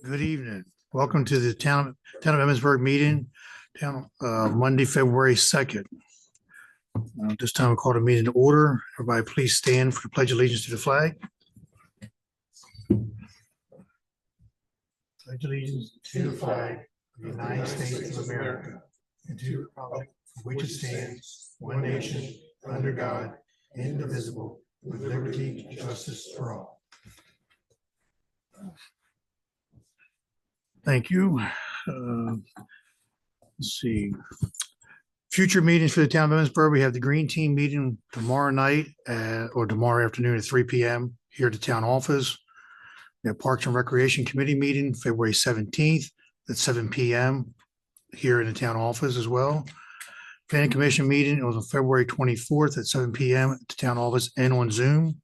Good evening. Welcome to the Town of Emmitsburg meeting, Monday, February 2nd. This time we call the meeting to order. Everybody please stand for the pledge of allegiance to the flag. Pledge allegiance to the flag of the United States of America and to the republic for which it stands, one nation, under God, indivisible, with liberty and justice for all. Thank you. Let's see. Future meetings for the town of Emmitsburg. We have the Green Team meeting tomorrow night or tomorrow afternoon at 3 p.m. here at the town office. We have Parks and Recreation Committee meeting February 17th at 7 p.m. here in the town office as well. Planning Commission meeting, it was on February 24th at 7 p.m. at the town office and on Zoom.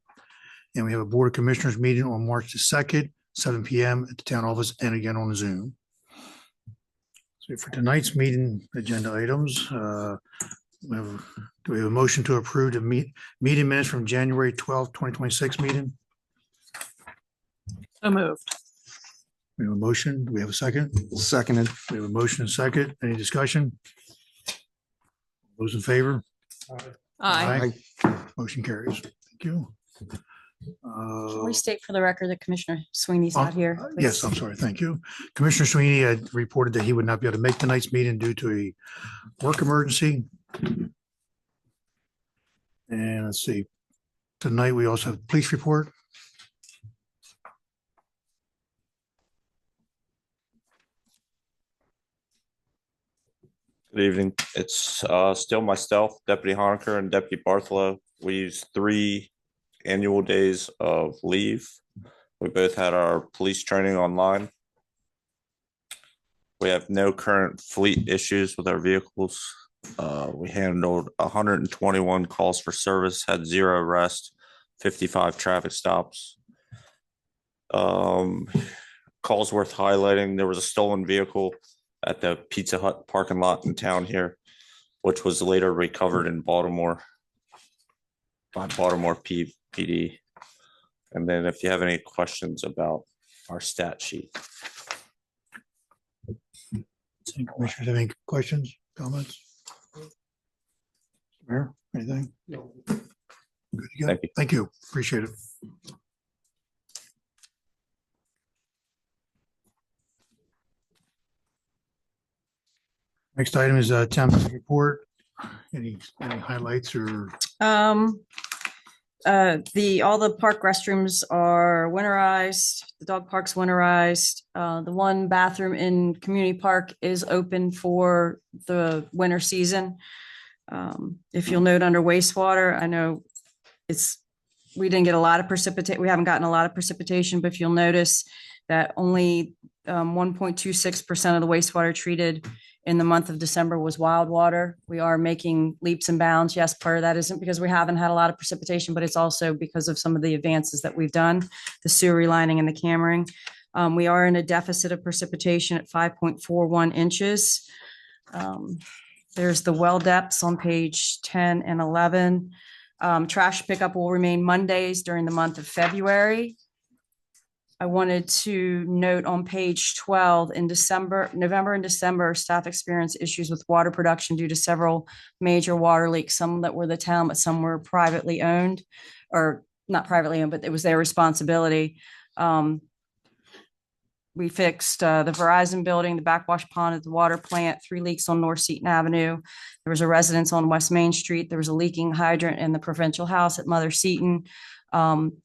And we have a Board of Commissioners meeting on March the 2nd, 7 p.m. at the town office and again on Zoom. So for tonight's meeting agenda items, do we have a motion to approve the meeting minutes from January 12th, 2026 meeting? So moved. We have a motion. Do we have a second? Seconded. We have a motion and second. Any discussion? Those in favor? Aye. Motion carries. Thank you. Can we state for the record that Commissioner Sweeney's not here? please? Yes, I'm sorry. Thank you. Commissioner Sweeney had reported that he would not be able to make tonight's meeting due to a work emergency. And let's see, tonight we also have police report. Good evening. It's still myself, Deputy Honaker, and Deputy Bartholow. We used 3 annual days of leave. We both had our police training online. We have no current fleet issues with our vehicles. We handled 121 calls for service, had 0 arrests, 55 traffic stops. Calls worth highlighting. There was a stolen vehicle at the Pizza Hut parking lot in town here, which was later recovered in Baltimore by Baltimore PD. And then if you have any questions about our stat sheet. Commissioners have any questions, comments? Mayor, anything? No. Good to go. Thank you. Thank you. Appreciate it. Next item is town manager report. Any highlights or? All the park restrooms are winterized, the dog park's winterized. The one bathroom in community park is open for the winter season. If you'll note under wastewater, I know we didn't get a lot of precipitation. We haven't gotten a lot of precipitation, but if you'll notice that only 1.26% of the wastewater treated in the month of December was wild water. We are making leaps and bounds. Yes, part of that isn't because we haven't had a lot of precipitation, but it's also because of some of the advances that we've done, the sewer relining and the cammering. We are in a deficit of precipitation at 5.41 inches. There's the well depths on page 10 and 11. Trash pickup will remain Mondays during the month of February. I wanted to note on page 12 in November and December, staff experienced issues with water production due to several major water leaks, some that were the town, but some were privately owned, or not privately owned, but it was their responsibility. We fixed the Verizon building, the backwash pond at the water plant, 3 leaks on North Seaton Avenue. There was a residence on West Main Street. There was a leaking hydrant in the provincial house at Mother Seaton.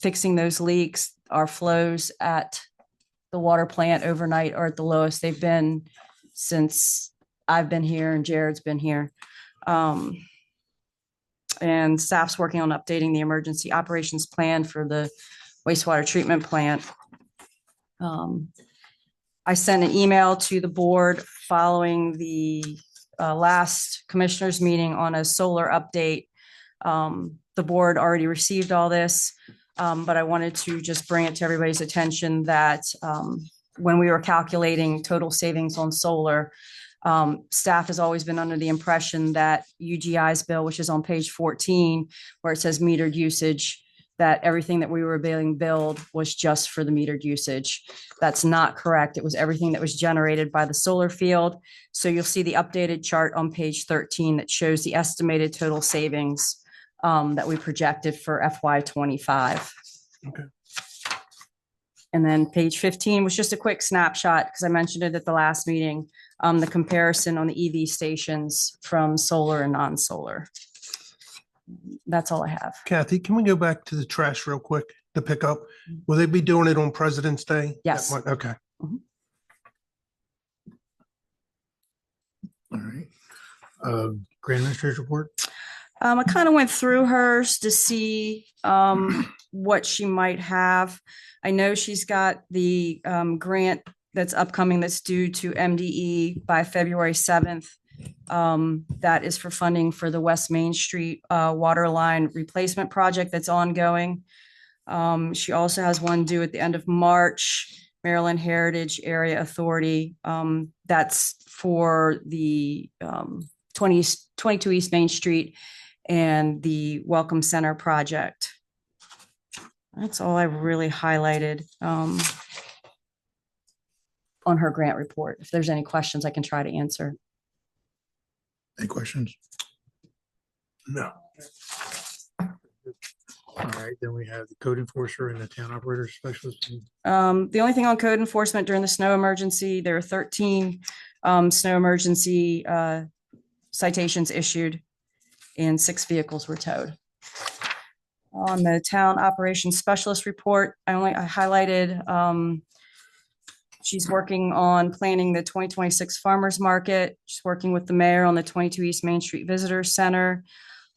Fixing those leaks. Our flows at the water plant overnight are at the lowest they've been since I've been here and Jared's been here. And staff's working on updating the emergency operations plan for the wastewater treatment plant. I sent an email to the board following the last commissioners meeting on a solar update. The board already received all this. But I wanted to just bring it to everybody's attention that when we were calculating total savings on solar, staff has always been under the impression that UGI's bill, which is on page 14, where it says metered usage, that everything that we were being billed was just for the metered usage. That's not correct. It was everything that was generated by the solar field. So you'll see the updated chart on page 13 that shows the estimated total savings that we projected for FY '25. Okay. And then page 15 was just a quick snapshot because I mentioned it at the last meeting, the comparison on the EV stations from solar and non-solar. That's all I have. Kathy, can we go back to the trash real quick to pick up? Will they be doing it on President's Day? Yes. Okay. All right. Grand Administrator's report. I kind of went through hers to see what she might have. I know she's got the grant that's upcoming that's due to MDE by February 7th. That is for funding for the West Main Street water line replacement project that's ongoing. She also has one due at the end of March, Maryland Heritage Area Authority. That's for the 22 East Main Street and the Welcome Center project. That's all I really highlighted on her grant report. If there's any questions, I can try to answer. Any questions? No. All right, then we have the code enforcer and the town operator specialist. The only thing on code enforcement during the snow emergency, there are 13 snow emergency citations issued and 6 vehicles were towed. On the town operations specialist report, I highlighted she's working on planning the 2026 farmers market. She's working with the mayor on the 22 East Main Street Visitor Center.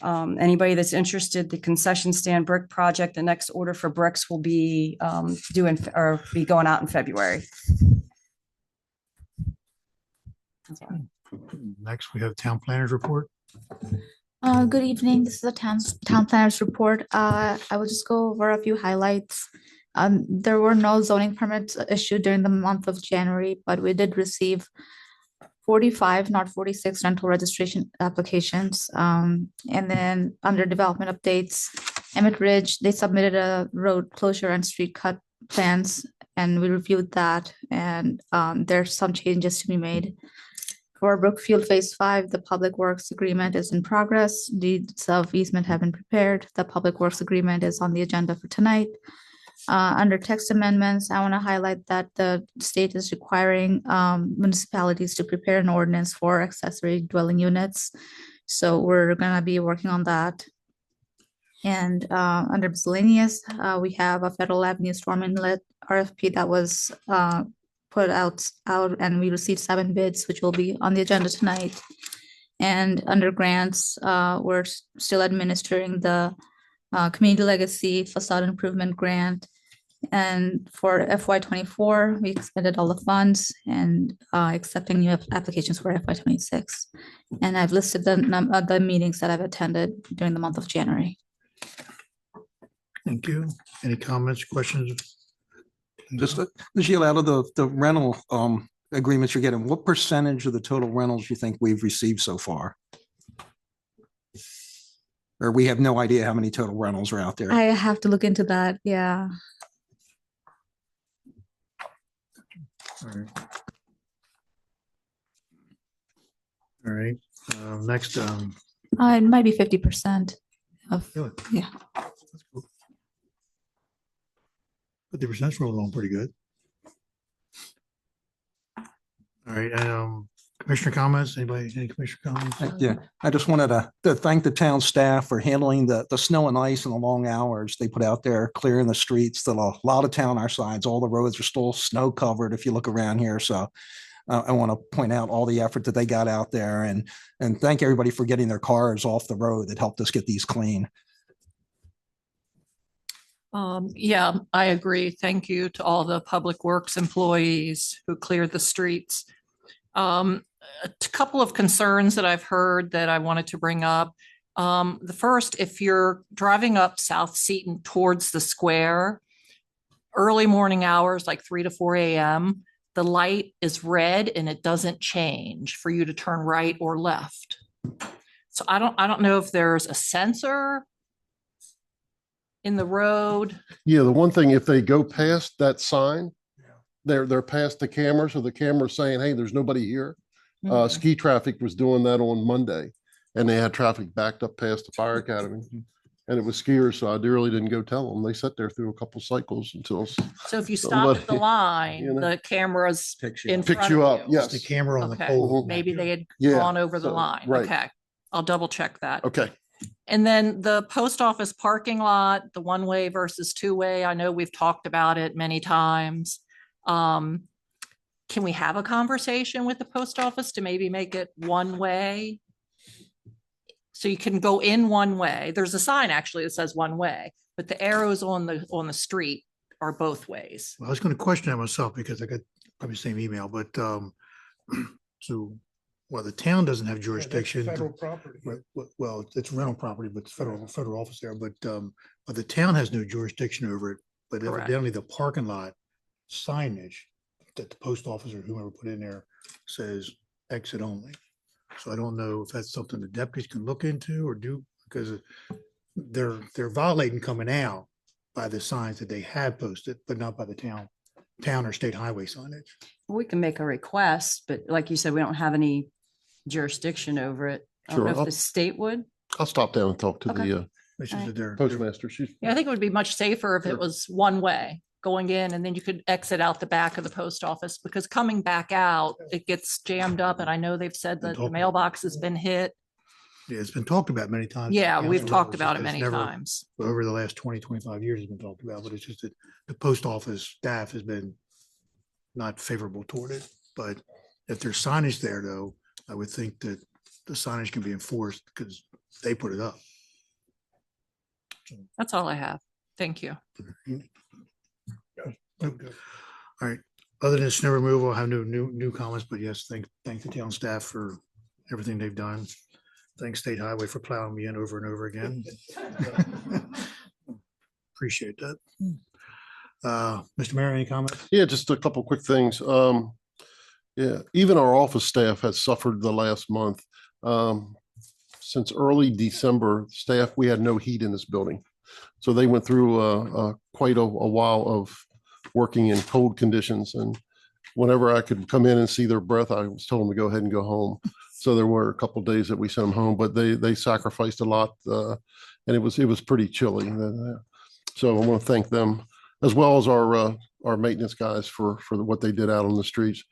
Anybody that's interested, the concession stand brick project, the next order for bricks will be be going out in February. Next, we have town planners report. Good evening. This is the town planners report. I will just go over a few highlights. There were no zoning permits issued during the month of January, but we did receive 45, not 46 rental registration applications. And then under development updates, Emmett Ridge, they submitted a road closure and street cut plans, and we reviewed that. And there's some changes to be made. For Brookfield Phase 5, the Public Works Agreement is in progress. Deeds of easement have been prepared. The Public Works Agreement is on the agenda for tonight. Under text amendments, I want to highlight that the state is requiring municipalities to prepare an ordinance for accessory dwelling units. So we're going to be working on that. And under miscellaneous, we have a Federal Avenue Storm Inlet RFP that was put out and we received 7 bids, which will be on the agenda tonight. And under grants, we're still administering the Community Legacy Facade Improvement Grant. And for FY '24, we expended all the funds and accepting new applications for FY '26. And I've listed the meetings that I've attended during the month of January. Thank you. Any comments, questions? Just, Sheila, out of the rental agreements you're getting, what percentage of the total rentals you think we've received so far? Or we have no idea how many total rentals are out there? I have to look into that. Yeah. All right. All right, next, It might be 50% of, really? yeah. That's cool. 50%'s rolling along pretty good. All right, commissioner comments, anybody, any commissioner comments? Yeah, I just wanted to thank the town staff for handling the snow and ice and the long hours they put out there clearing the streets. That a lot of town our sides, all the roads are still snow covered if you look around here. So I want to point out all the effort that they got out there and thank everybody for getting their cars off the road that helped us get these clean. Yeah, I agree. Thank you to all the Public Works employees who cleared the streets. A couple of concerns that I've heard that I wanted to bring up. The first, if you're driving up South Seaton towards the square, early morning hours, like 3 to 4 a.m., the light is red and it doesn't change for you to turn right or left. So I don't know if there's a sensor in the road. Yeah, the one thing, if they go past that sign, they're past the camera, so the camera's saying, hey, there's nobody here. Mhm. Ski traffic was doing that on Monday, and they had traffic backed up past the fire academy. And it was skiers, so I really didn't go tell them. They sat there through a couple cycles until So if you stop at the somebody, line, you know, the camera's Picks you in up. picks front you of up. you. It's the Yes. camera on the Okay, pole. maybe they had Yeah, gone over the so, line. right. Okay, I'll double check that. Okay. And then the post office parking lot, the one-way versus two-way, I know we've talked about it many times. Can we have a conversation with the post office to maybe make it one way? So you can go in one way. There's a sign actually that says one way, but the arrows on the street are both ways. Well, I was going to question that myself because I got probably the same email, but so, well, the town doesn't have jurisdiction. Federal property. Well, it's rental property, but it's federal office there, but the town has no jurisdiction over it. But Correct. evidently the parking lot signage that the post office or whoever put in there says exit only. So I don't know if that's something the deputies can look into or do, because they're violating coming out by the signs that they have posted, but not by the town or state highway signage. We can make a request, but like you said, we don't have any jurisdiction over it. I don't know Sure, if the state would. I'll stop down and talk to Okay. the It's just that they're postmaster. She's Yeah, I think it would be much safer if it Sure. was one way going in and then you could exit out the back of the post office because coming back out, it gets jammed up. And I know they've said that the mailbox has been hit. Yeah, it's been talked about many times. Yeah, we've Council talked levels. about it It's many never- times. Over the last 20, 25 years, it's been talked about, but it's just that the post office staff has been not favorable toward it. But if there's signage there, though, I would think that the signage can be enforced because they put it up. That's all I have. Thank you. All right. Other than snow removal, I have no new comments, but yes, thank the town staff for everything they've done. Thanks State Highway for plowing me in over and over again. Appreciate that. Mr. Mayor, any comments? Yeah, just a couple quick things. Yeah, even our office staff has suffered the last month. Since early December, staff, we had no heat in this building. So they went through quite a while of working in cold conditions. And whenever I could come in and see their breath, I was told them to go ahead and go home. So there were a couple of days that we sent them home, but they sacrificed a lot, and it was pretty chilly. So I want to thank them, as well as our maintenance guys for what they did out on the streets.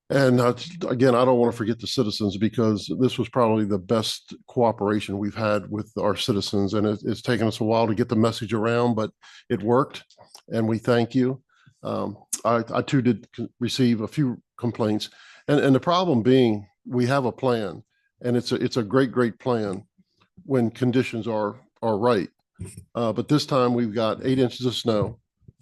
And again, I don't want to forget the citizens, because this was probably the best cooperation we've had with our citizens. And it's taken us a while to get the message around, but it worked. And we thank you. I too did receive a few complaints. And the problem being, we have a plan, and it's a great plan when conditions are right. But this time we've got 8 inches of snow,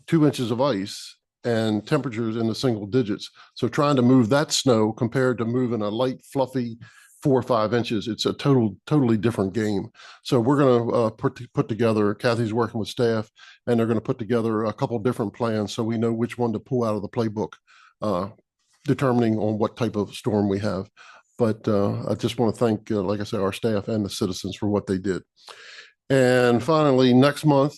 2 inches of ice, and temperatures in the single digits. So trying to move that snow compared to moving a light, fluffy 4 or 5 inches, it's a totally different game. So we're going to put together, Kathy's working with staff, and they're going to put together a couple different plans so we know which one to pull out of the playbook, determining on what type of storm we have. But I just want to thank, like I said, our staff and the citizens for what they did. And finally, next month,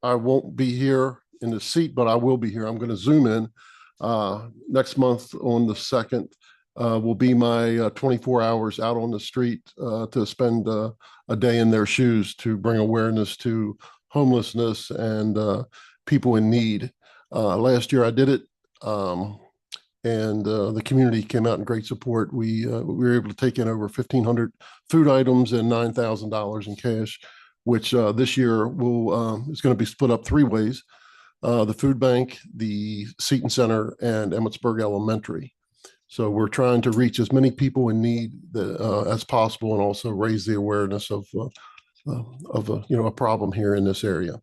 I won't be here in the seat, but I will be here. I'm going to Zoom in next month on the 2nd. Will be my 24 hours out on the street to spend a day in their shoes to bring awareness to homelessness and people in need. Last year I did it, and the community came out in great support. We were able to take in over 1,500 food items and $9,000 in cash, which this year is going to be split up 3 ways. The food bank, the Seton Center, and Emmitsburg Elementary. So we're trying to reach as many people in need as possible, and also raise the awareness of a problem here in this area.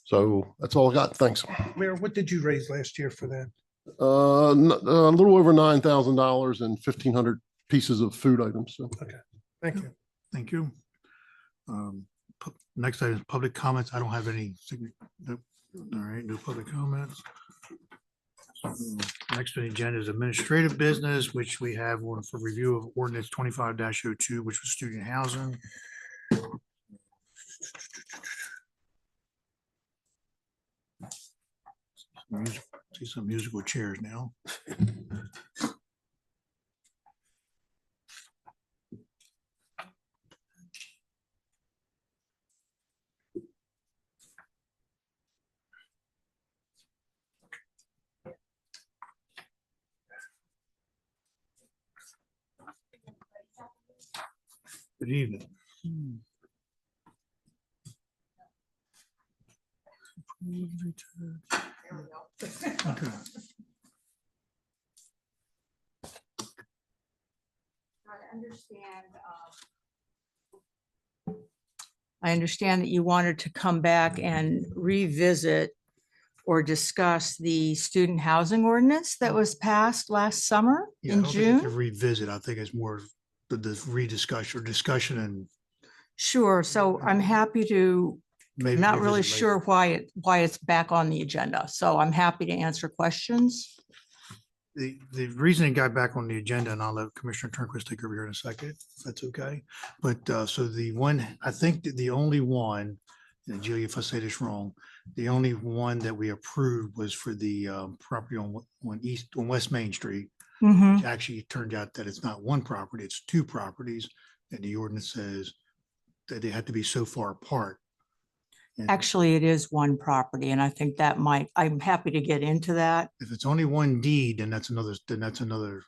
So that's all I got. Thanks. Mayor, what did you raise last year for that? A little over $9,000 and 1,500 pieces of food items. So. Okay, thank you. Thank you. Next item is public comments. I don't have any. Nope. All right, no public comments. Next on the agenda is administrative business, which we have one for review of ordinance 25-02, which was student housing. See some musical chairs now. Good evening. Okay. I understand that you wanted to come back and revisit or discuss the student housing ordinance that was passed last summer Yeah, I in don't think it's a June. revisit. I think it's more the rediscussion or discussion and Sure, so I'm happy to, maybe. I'm not really revisit later. sure why it's back on the agenda, so I'm happy to answer questions. The reason it got back on the agenda, and I'll let Commissioner Turnquist take over here in a second, if that's okay. But so the one, I think that the only one, and Julia, if I say this wrong, the only one that we approved was for the property on West Main Street. Mhm. Actually, it turned out that it's not one property, it's two properties. And the ordinance says that they have to be so far apart. And Actually, it is one property, and I think that might, I'm happy to get into that. if it's only one deed, then that's another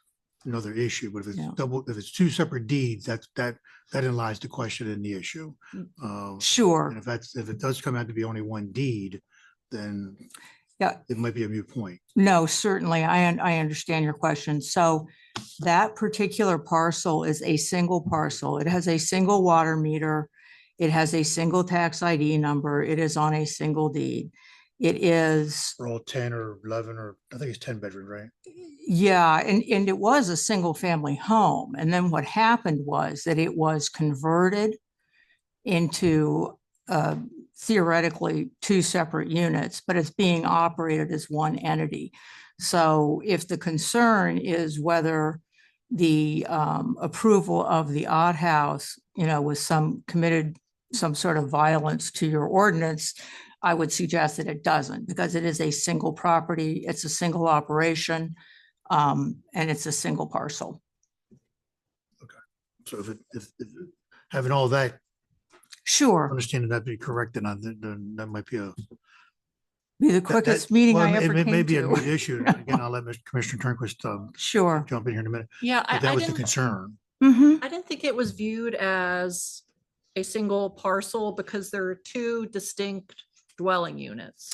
issue. But if Yeah. it's double, if it's two separate deeds, that lies the question in the issue. Sure. And if it does come out to be only one deed, then Yeah. it might be a moot point. No, certainly. I understand your question. So that particular parcel is a single parcel. It has a single water meter. It has a single tax ID number. It is on a single deed. It is, For all 10 or 11, or I think it's 10 bedrooms, right? yeah, and it was a single family home. And then what happened was that it was converted into theoretically two separate units, but it's being operated as one entity. So if the concern is whether the approval of the odd house, was committed some sort of violence to your ordinance, I would suggest that it doesn't, because it is a single property, it's a single operation, and it's a single parcel. So if having all that, Sure, understanding that be correct, then that might be a. be the quickest meeting well, I ever It may came be a moot to. issue. Again, I'll let Commissioner Turnquist Sure. jump in here in a minute. Yeah, But that I was the didn't, concern. Mhm. I didn't think it was viewed as a single parcel because there are two distinct dwelling units,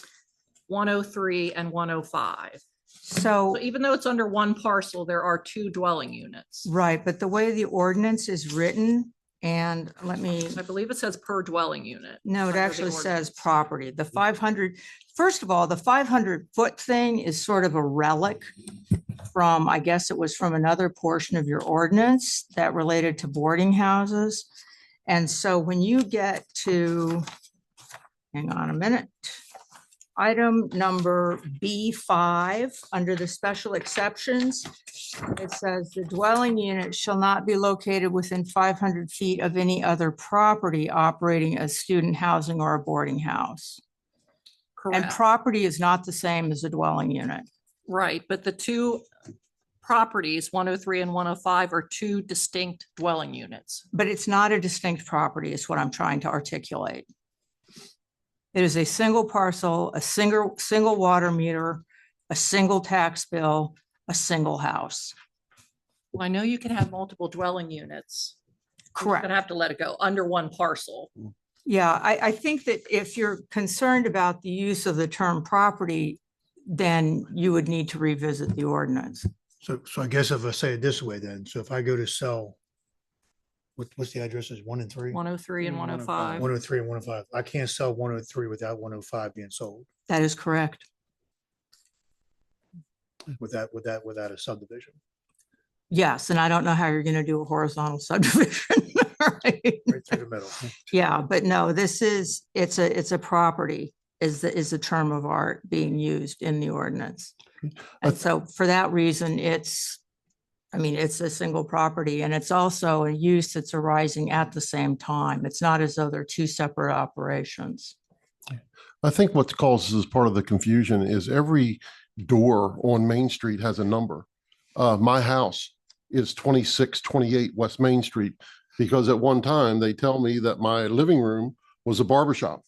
103 and 105. So, So even though it's under one parcel, there are two dwelling units. right, but the way the ordinance is written, and let me, I believe it says per dwelling unit. no, it under the actually says ordinance. property. The 500, first of all, the 500-foot thing is sort of a relic from, I guess it was from another portion of your ordinance that related to boarding houses. And so when you get to, hang on a minute, item number B5, under the special exceptions, it says the dwelling unit shall not be located within 500 feet of any other property operating as student housing or a boarding house. And Correct. property is not the same as a dwelling unit. Right, but the two properties, 103 and 105, are two distinct dwelling units. But it's not a distinct property, is what I'm trying to articulate. It is a single parcel, a single water meter, a single tax bill, a single house. Well, I know you can have multiple dwelling units. Correct. But have to let it go under one parcel. Yeah, I think that if you're concerned about the use of the term property, then you would need to revisit the ordinance. So I guess if I say it this way then, so if I go to sell, what's the addresses, 1 and 3? 103 and 105. 103 and 105. I can't sell 103 without 105 being sold, That is correct. without a subdivision. Yes, and I don't know how you're going to do a horizontal subdivision. Right? Right through the middle. Yeah, but no, it's a property is the term of art being used in the ordinance. And so for that reason, it's a single property, and it's also a use that's arising at the same time. It's not as though they're two separate operations. I think what causes part of the confusion is every door on Main Street has a number. My house is 2628 West Main Street because at one time they tell me that my living room was a barber shop.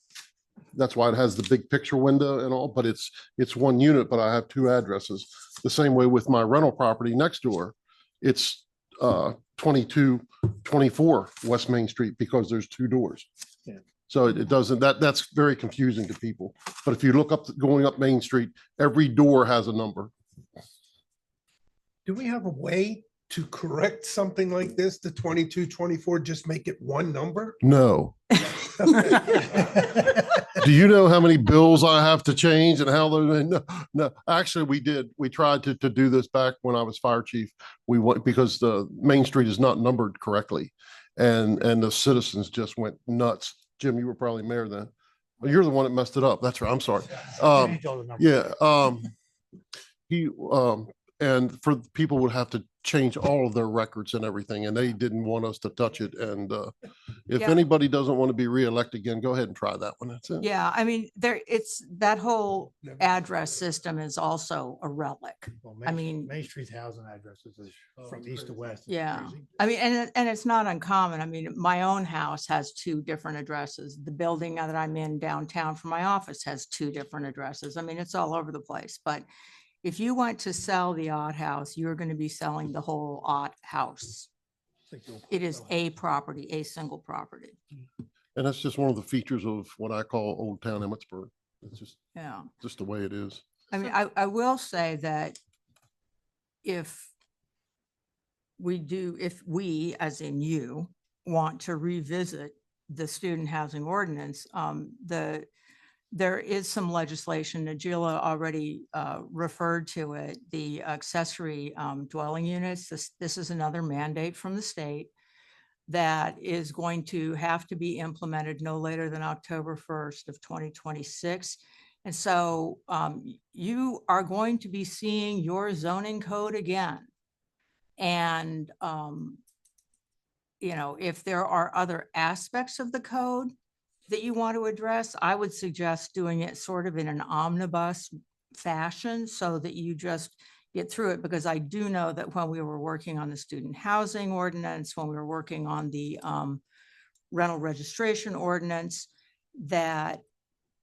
That's why it has the big picture window and all, but it's one unit, but I have two addresses. The same way with my rental property next door. It's 2224 West Main Street because there's two doors. Yeah. So it doesn't, that's very confusing to people. But if you look up, going up Main Street, every door has a number. Do we have a way to correct something like this, the 2224, just make it one number? No. Do you know how many bills I have to change and how those? No, actually we did. We tried to do this back when I was fire chief. We went because the Main Street is not numbered correctly, and the citizens just went nuts. Jim, you were probably mayor then. Well, you're the one that messed it up. That's right. I'm sorry. Yeah. And for people would have to change all of their records and everything, and they didn't want us to touch it. And if Yeah. anybody doesn't want to be reelected again, go ahead and try that one. That's it. Yeah, I mean, that whole address system is also a relic. I mean- Main Street's housing addresses is from east to west. It's Yeah. crazy. I mean, and it's not uncommon. I mean, my own house has two different addresses. The building that I'm in downtown for my office has two different addresses. I mean, it's all over the place. But if you want to sell the Ott House, you're going to be selling the whole Ott House. It is a property, a single property. And that's just one of the features of what I call Old Town Emmitsburg. It's Yeah. just the way it is. I mean, I will say that if we, as in you, want to revisit the student housing ordinance, there is some legislation, Najila already referred to it, the accessory dwelling units. This is another mandate from the state that is going to have to be implemented no later than October 1st of 2026. And so you are going to be seeing your zoning code again. And, if there are other aspects of the code that you want to address, I would suggest doing it sort of in an omnibus fashion so that you just get through it. Because I do know that when we were working on the student housing ordinance, when we were working on the rental registration ordinance, that,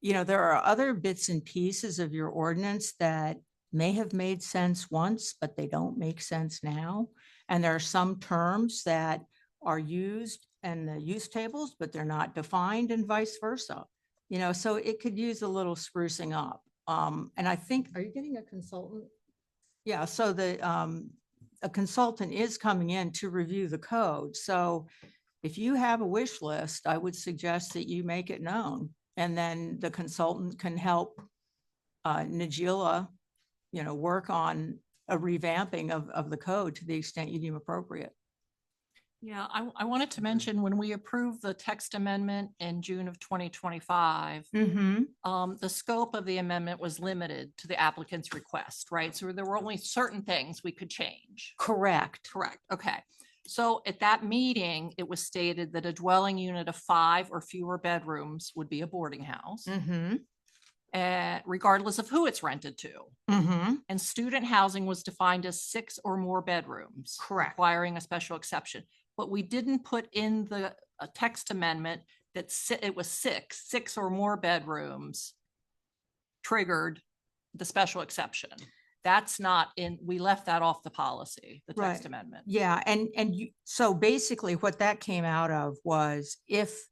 there are other bits and pieces of your ordinance that may have made sense once, but they don't make sense now. And there are some terms that are used in the use tables, but they're not defined and vice versa. So it could use a little sprucing up. And I think, are you getting a consultant? Yeah, so a consultant is coming in to review the code. So if you have a wish list, I would suggest that you make it known. And then the consultant can help Najila, work on a revamping of the code to the extent you deem appropriate. Yeah, I wanted to mention when we approved the text amendment in June of 2025, the scope of the amendment was limited to the applicant's request, right? So there were only certain things we could change. Correct. Correct. Okay. So at that meeting, it was stated that a dwelling unit of 5 or fewer bedrooms would be a boarding house, regardless of who it's rented to. And student housing was defined as 6 or more bedrooms, Correct. requiring a special exception. But we didn't put in the text amendment that it was 6 or more bedrooms triggered the special exception. That's not in, we left that off the policy, the text Right. amendment. Yeah, and so basically what that came out of was if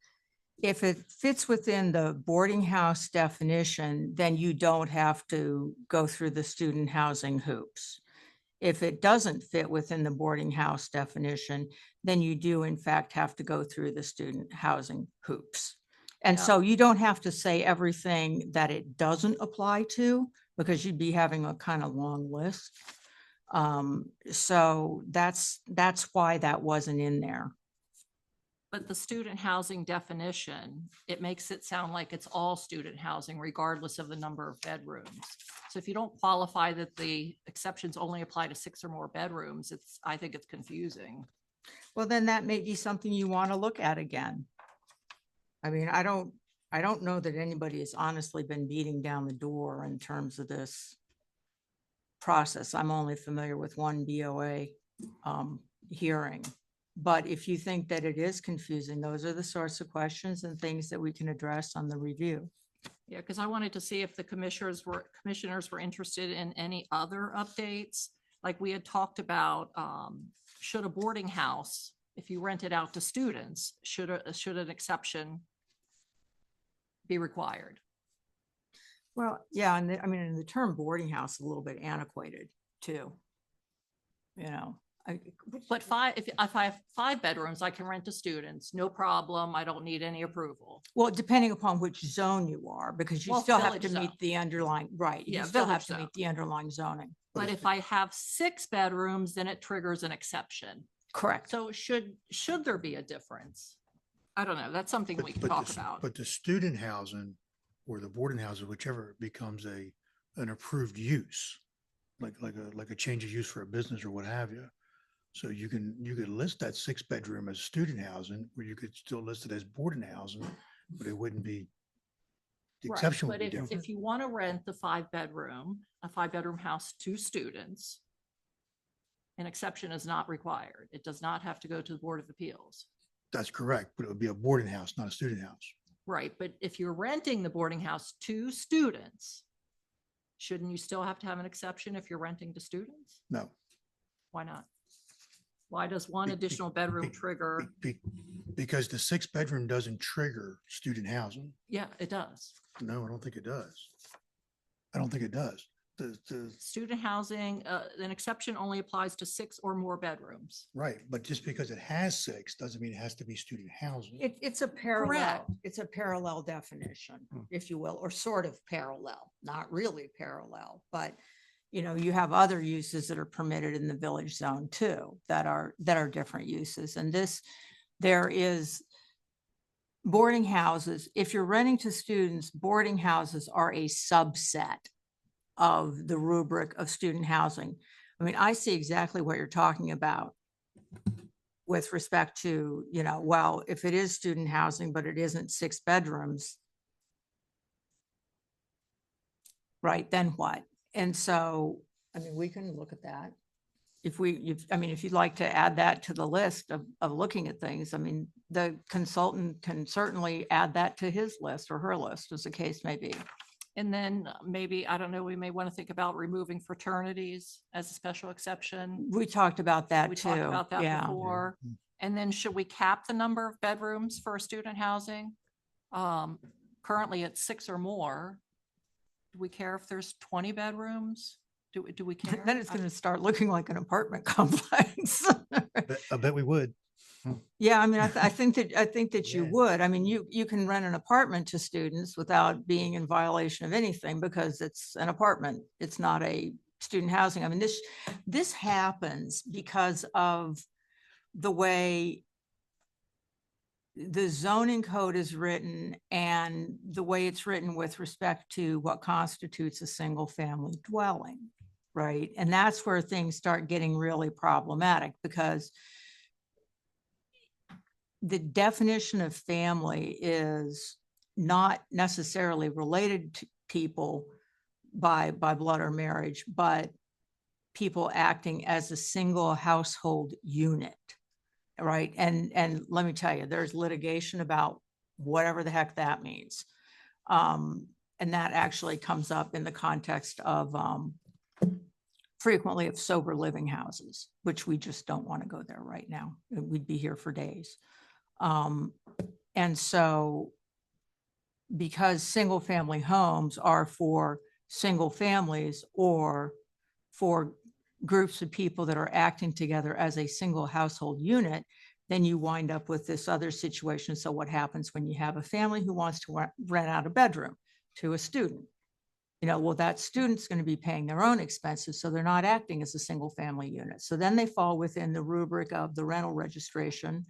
it fits within the boarding house definition, then you don't have to go through the student housing hoops. If it doesn't fit within the boarding house definition, then you do in fact have to go through the student housing hoops. And Yeah. so you don't have to say everything that it doesn't apply to, because you'd be having a kind of long list. So that's why that wasn't in there. But the student housing definition, it makes it sound like it's all student housing regardless of the number of bedrooms. So if you don't qualify that the exceptions only apply to 6 or more bedrooms, I think it's confusing. Well, then that may be something you want to look at again. I mean, I don't I don't know that anybody has honestly been beating down the door in terms of this process. I'm only familiar with one BOA hearing. But if you think that it is confusing, those are the sorts of questions and things that we can address on the review. Yeah, because I wanted to see if the commissioners were interested in any other updates. Like we had talked about, should a boarding house, if you rent it out to students, should an exception be required? Well, yeah, and I mean, and the term boarding house is a little bit antiquated too. You know, But if I have 5 bedrooms, I can rent to students, no problem. I don't need any approval. well, depending upon which zone you are, because you Well, still have village to meet zone. the underlying, right, you Yeah, still have village to zone. meet the underlying zoning. But if I have 6 bedrooms, then it triggers an exception. Correct. So should there be a difference? I don't know. That's something we can talk about. But the student housing or the boarding housing, whichever becomes an approved use, like a change of use for a business or what have you. So you could list that 6-bedroom as student housing, or you could still list it as boarding housing, but it wouldn't be, the Right, exception would but be if different. you want to rent a 5-bedroom house to students, an exception is not required. It does not have to go to the Board of Appeals. That's correct, but it would be a boarding house, not a student house. Right, but if you're renting the boarding house to students, shouldn't you still have to have an exception if you're renting to students? No. Why not? Why does one Be- be- additional bedroom be- trigger? Because the 6-bedroom doesn't trigger student housing. Yeah, it does. No, I don't think it does. I don't think it does. The Student housing, an exception only applies to 6 or more bedrooms. right, but just because it has 6 doesn't mean it has to be student housing. It's a parallel, Correct. it's a parallel definition, if you will, or sort of parallel, not really parallel, but you know, you have other uses that are permitted in the village zone too, that are different uses. And there is boarding houses. If you're renting to students, boarding houses are a subset of the rubric of student housing. I mean, I see exactly what you're talking about with respect to, you know, well, if it is student housing, but it isn't 6 bedrooms, right, then what? And so, I mean, we can look at that. If you'd like to add that to the list of looking at things, I mean, the consultant can certainly add that to his list or her list, as the case may be. And then maybe, I don't know, we may want to think about removing fraternities as a special exception. We talked about that We too. talked about that Yeah. before. And then should we cap the number of bedrooms for student housing? Currently it's 6 or more. Do we care if there's 20 bedrooms? Do we care? Then it's going to start looking like an apartment complex. I bet we would. Yeah, I mean, I think that you Yeah. would. I mean, you can rent an apartment to students without being in violation of anything because it's an apartment. It's not a student housing. I mean, this happens because of the way the zoning code is written and the way it's written with respect to what constitutes a single family dwelling, right? And that's where things start getting really problematic because the definition of family is not necessarily related to people by blood or marriage, but people acting as a single household unit, right? And let me tell you, there's litigation about whatever the heck that means. And that actually comes up in the context of frequently of sober living houses, which we just don't want to go there right now. We'd be here for days. And so because single family homes are for single families or for groups of people that are acting together as a single household unit, then you wind up with this other situation. So what happens when you have a family who wants to rent out a bedroom to a student? You know, well, that student's going to be paying their own expenses, so they're not acting as a single family unit. So then they fall within the rubric of the rental registration.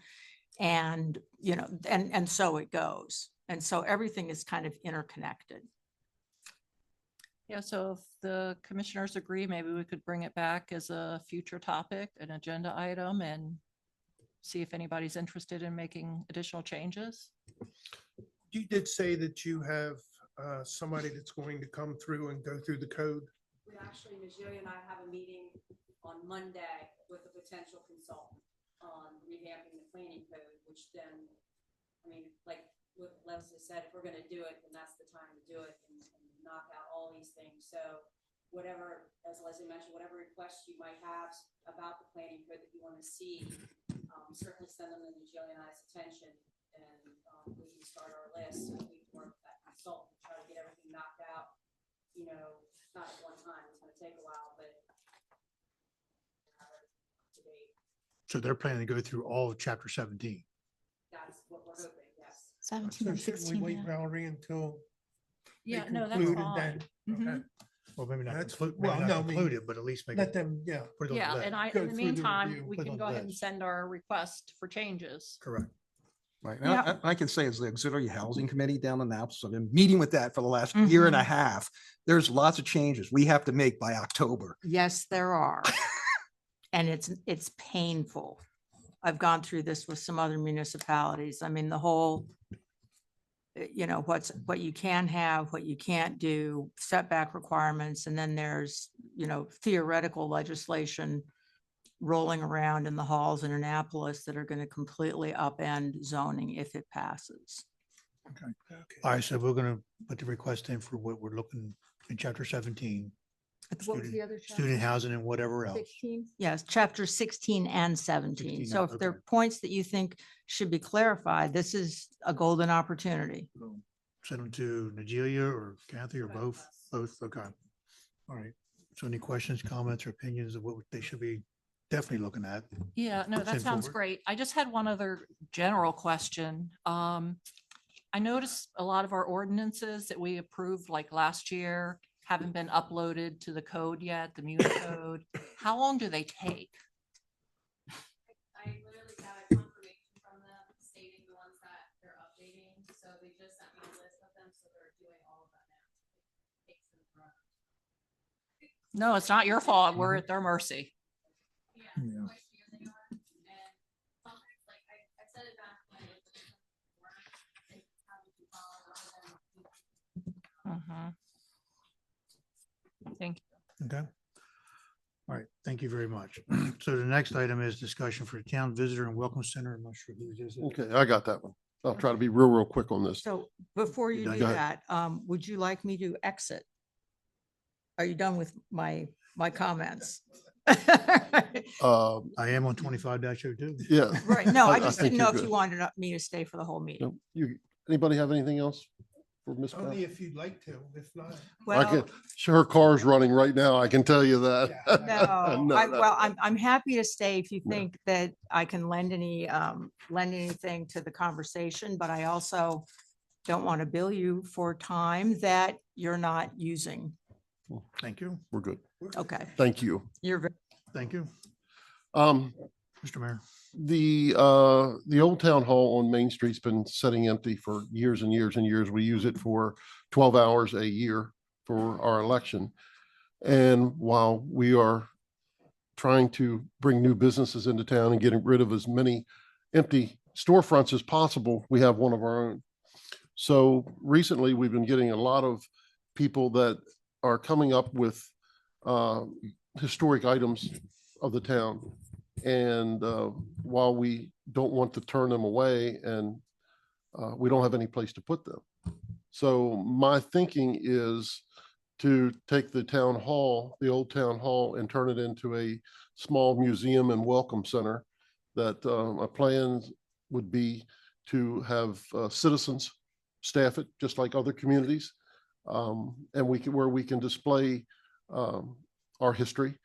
And, you know, and so it goes. And so everything is kind of interconnected. Yeah, so if the commissioners agree, maybe we could bring it back as a future topic, an agenda item, and see if anybody's interested in making additional changes. You did say that you have somebody that's going to come through and go through the code. We actually, Nigeria and I have a meeting on Monday with a potential consultant on revamping the planning code, which then, I mean, like what Leslie said, if we're gonna do it, then that's the time to do it and knock out all these things. So whatever, as Leslie mentioned, whatever requests you might have about the planning code that you want to see, certainly send them to Nigeria and I's attention, and we can start our list. We can work with that consultant, try to get everything knocked out, you know, not at one time, it's gonna take a while, but to date, So they're planning to go through all of chapter 17. that's what we're hoping, yes. 17 So and shouldn't we 16. wait, Yeah. Valerie, until they Yeah, no, that's conclude and fine. then- Mhm. okay. Well, maybe not That's- conclude, well, maybe no, not I mean, conclude it, but at least make Let it. them, yeah. Put it on the Yeah, list. and Go in the through the meantime, review. we Put it can on go the ahead and list. send our request for changes. Correct. Right. Yeah. I can say as the auxiliary housing committee down in Annapolis, I've been meeting with that for the last year and a Mhm. half. There's lots of changes we have to make by October. Yes, there are. And it's painful. I've gone through this with some other municipalities. I mean, the whole, you know, what you can have, what you can't do, setback requirements, and then there's, you know, theoretical legislation rolling around in the halls in Annapolis that are going to completely upend zoning if it passes. All right, so we're gonna put the request in for what we're looking in chapter 17, What was the other student housing and whatever else. 16? Yes, chapter 16 and 17. 16, So if there okay. are points that you think should be clarified, this is a golden opportunity. So send them to Nigeria or Kathy or both? Both, okay. All right. So any questions, comments, or opinions of what they should be definitely looking at? Yeah, no, that Send sounds forward. great. I just had one other general question. I noticed a lot of our ordinances that we approved like last year haven't been uploaded to the code yet, the Muni code. How long do they take? I literally got a confirmation from them stating the ones that they're updating, so they just sent me a list of them, so they're doing all of that now. It takes them forever. No, it's not your fault. We're at their mercy. Yeah, Yeah. quite sure they are, and sometimes, like, I said it back when it was before, they have to follow rather than. Mhm. Thank you. Okay. All right, thank you very much. So the next item is discussion for the Town Visitor and Welcome Center. I'm not sure who this is. Okay, I got that one. I'll try to be real quick on this. So before you done? do Go ahead. that, would you like me to exit? Are you done with my comments? Um, I am on 25-02. yeah. Right, no, I I just think didn't know you're if you good. wanted me to stay for the whole meeting. No, You, anybody have anything else for Ms. Beth? Only if you'd like to, if not. I can, Well, sure, her car's running right now. I can tell you that. no, well, I'm happy to stay if you No. think that I can lend anything to the conversation, but I also don't want to bill you for time that you're not using. Thank you. We're good. Okay, Thank you. you're very Thank you, Um, Mr. Mayor. the old town hall on Main Street's been sitting empty for years and years and years. We use it for 12 hours a year for our election. And while we are trying to bring new businesses into town and getting rid of as many empty storefronts as possible, we have one of our own. So recently, we've been getting a lot of people that are coming up with historic items of the town. And while we don't want to turn them away, and we don't have any place to put them. So my thinking is to take the town hall, the old town hall, and turn it into a small museum and welcome center. That my plans would be to have citizens staff it just like other communities. And where we can display our history,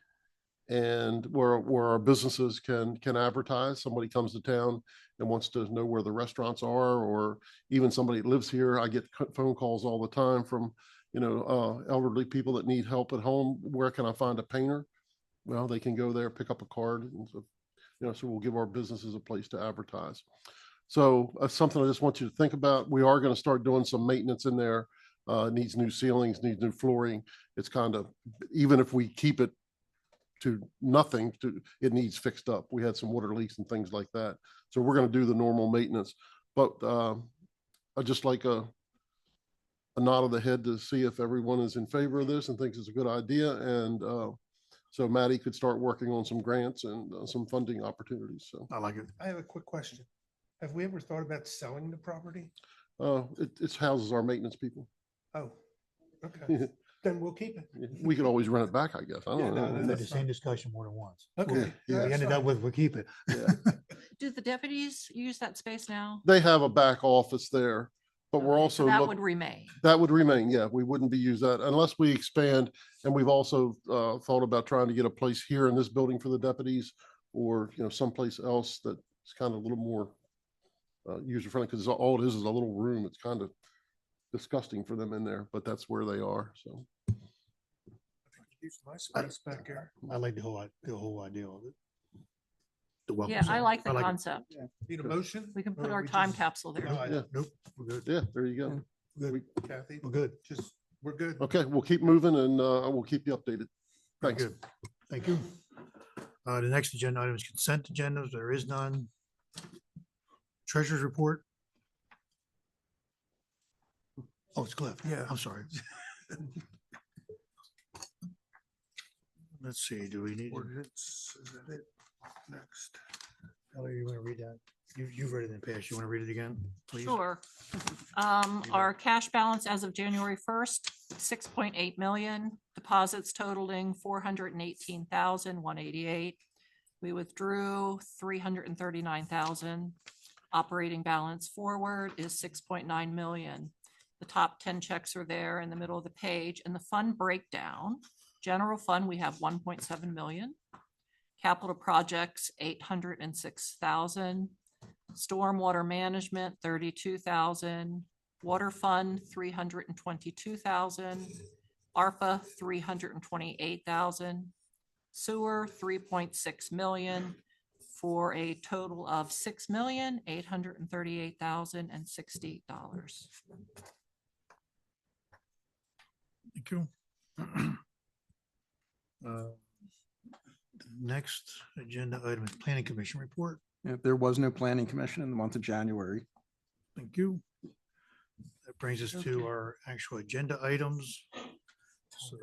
and where our businesses can advertise. Somebody comes to town and wants to know where the restaurants are, or even somebody that lives here. I get phone calls all the time from, elderly people that need help at home. Where can I find a painter? Well, they can go there, pick up a card, and so, so we'll give our businesses a place to advertise. So that's something I just want you to think about. We are going to start doing some maintenance in there. Needs new ceilings, needs new flooring. It's kind of, even if we keep it to nothing, it needs fixed up. We had some water leaks and things like that. So we're going to do the normal maintenance, but I just like a nod of the head to see if everyone is in favor of this and thinks it's a good idea. And so Maddie could start working on some grants and some funding opportunities. So I like it. I have a quick question. Have we ever thought about selling the property? it houses our maintenance people. Oh, okay. Then we'll keep it. We could always rent it back, I guess. I Yeah, don't no, know. no, We had that's the same fine. discussion more than once. Okay. We that's ended up fine. with, we'll keep it. Yeah. Do the deputies use that space now? They have a back office there, but we're Okay, so also, that look- would remain. that would remain. Yeah, we wouldn't be use that unless we expand. And we've also thought about trying to get a place here in this building for the deputies or, someplace else that's kind of a little more user friendly because all it is a little room. It's kind of disgusting for them in there, but that's where they are. So. Use my space back there. I like the whole idea of it. The welcome Yeah, I center. like the it. concept. Need a motion? We can put Or our we time just- capsule there. No, I- Yeah. Nope, we're good. Yeah, there you go. Good, Kathy. We're good. Just, we're good. Okay, we'll keep moving and we'll keep you updated. Very Thanks. good. Thank you. The next agenda item is consent agendas. There is none. Treasurer's report. Oh, it's Cliff. Yeah. I'm sorry. Let's see, do we need? Ordinance, is that it? Next. Ellie, you want to read that? You've read it in the past. You want to read it again, please? Sure. Our cash balance as of January 1st, 6.8 million, deposits totaling 418,188. We withdrew 339,000. Operating balance forward is 6.9 million. The top 10 checks are there in the middle of the page. And the fund breakdown, general fund, we have 1.7 million. Capital projects, 806,000. Stormwater management, 32,000. Water fund, 322,000. ARPA, 328,000. Sewer, 3.6 million, for a total of $6,838,060. Thank you. Next agenda item is planning commission report. Yeah, there was no planning commission in the month of January. Thank you. That brings us to our actual agenda items. So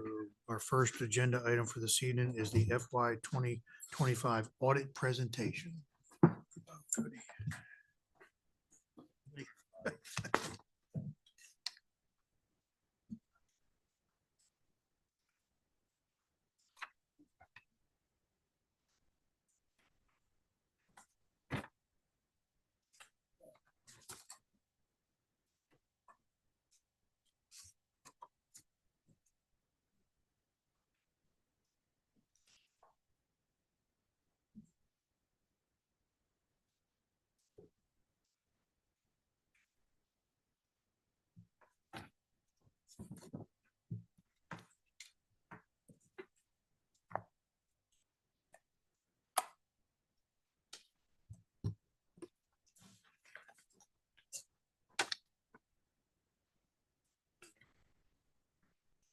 our first agenda item for this evening is the FY 2025 audit presentation.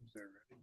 Is that ready?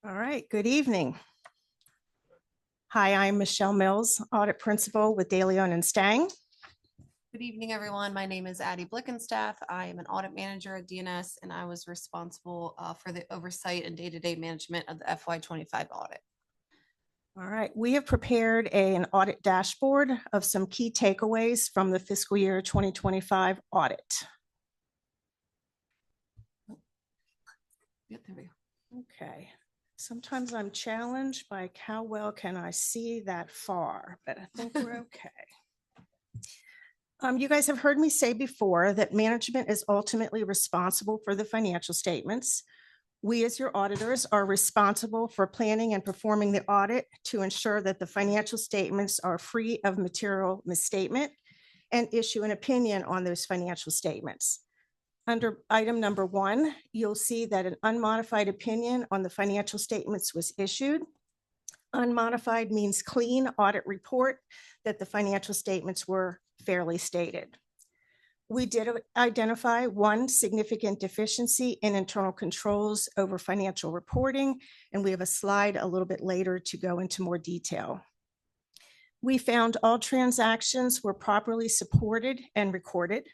All right, good evening. Hi, I'm Michelle Mills, Audit Principal with De Leon and Stang. Good evening, everyone. My name is Addie Blickenstaff. I am an audit manager at DNS, and I was responsible for the oversight and day-to-day management of the FY 25 audit. All right, we have prepared an audit dashboard of some key takeaways from the fiscal year 2025 audit. Yep, there we go. Okay, sometimes I'm challenged by how well can I see that far, but I think we're okay. You guys have heard me say before that management is ultimately responsible for the financial statements. We, as your auditors, are responsible for planning and performing the audit to ensure that the financial statements are free of material misstatement and issue an opinion on those financial statements. Under item number 1, you'll see that an unmodified opinion on the financial statements was issued. Unmodified means clean audit report that the financial statements were fairly stated. We did identify one significant deficiency in internal controls over financial reporting, and we have a slide a little bit later to go into more detail. We found all transactions were properly supported and recorded.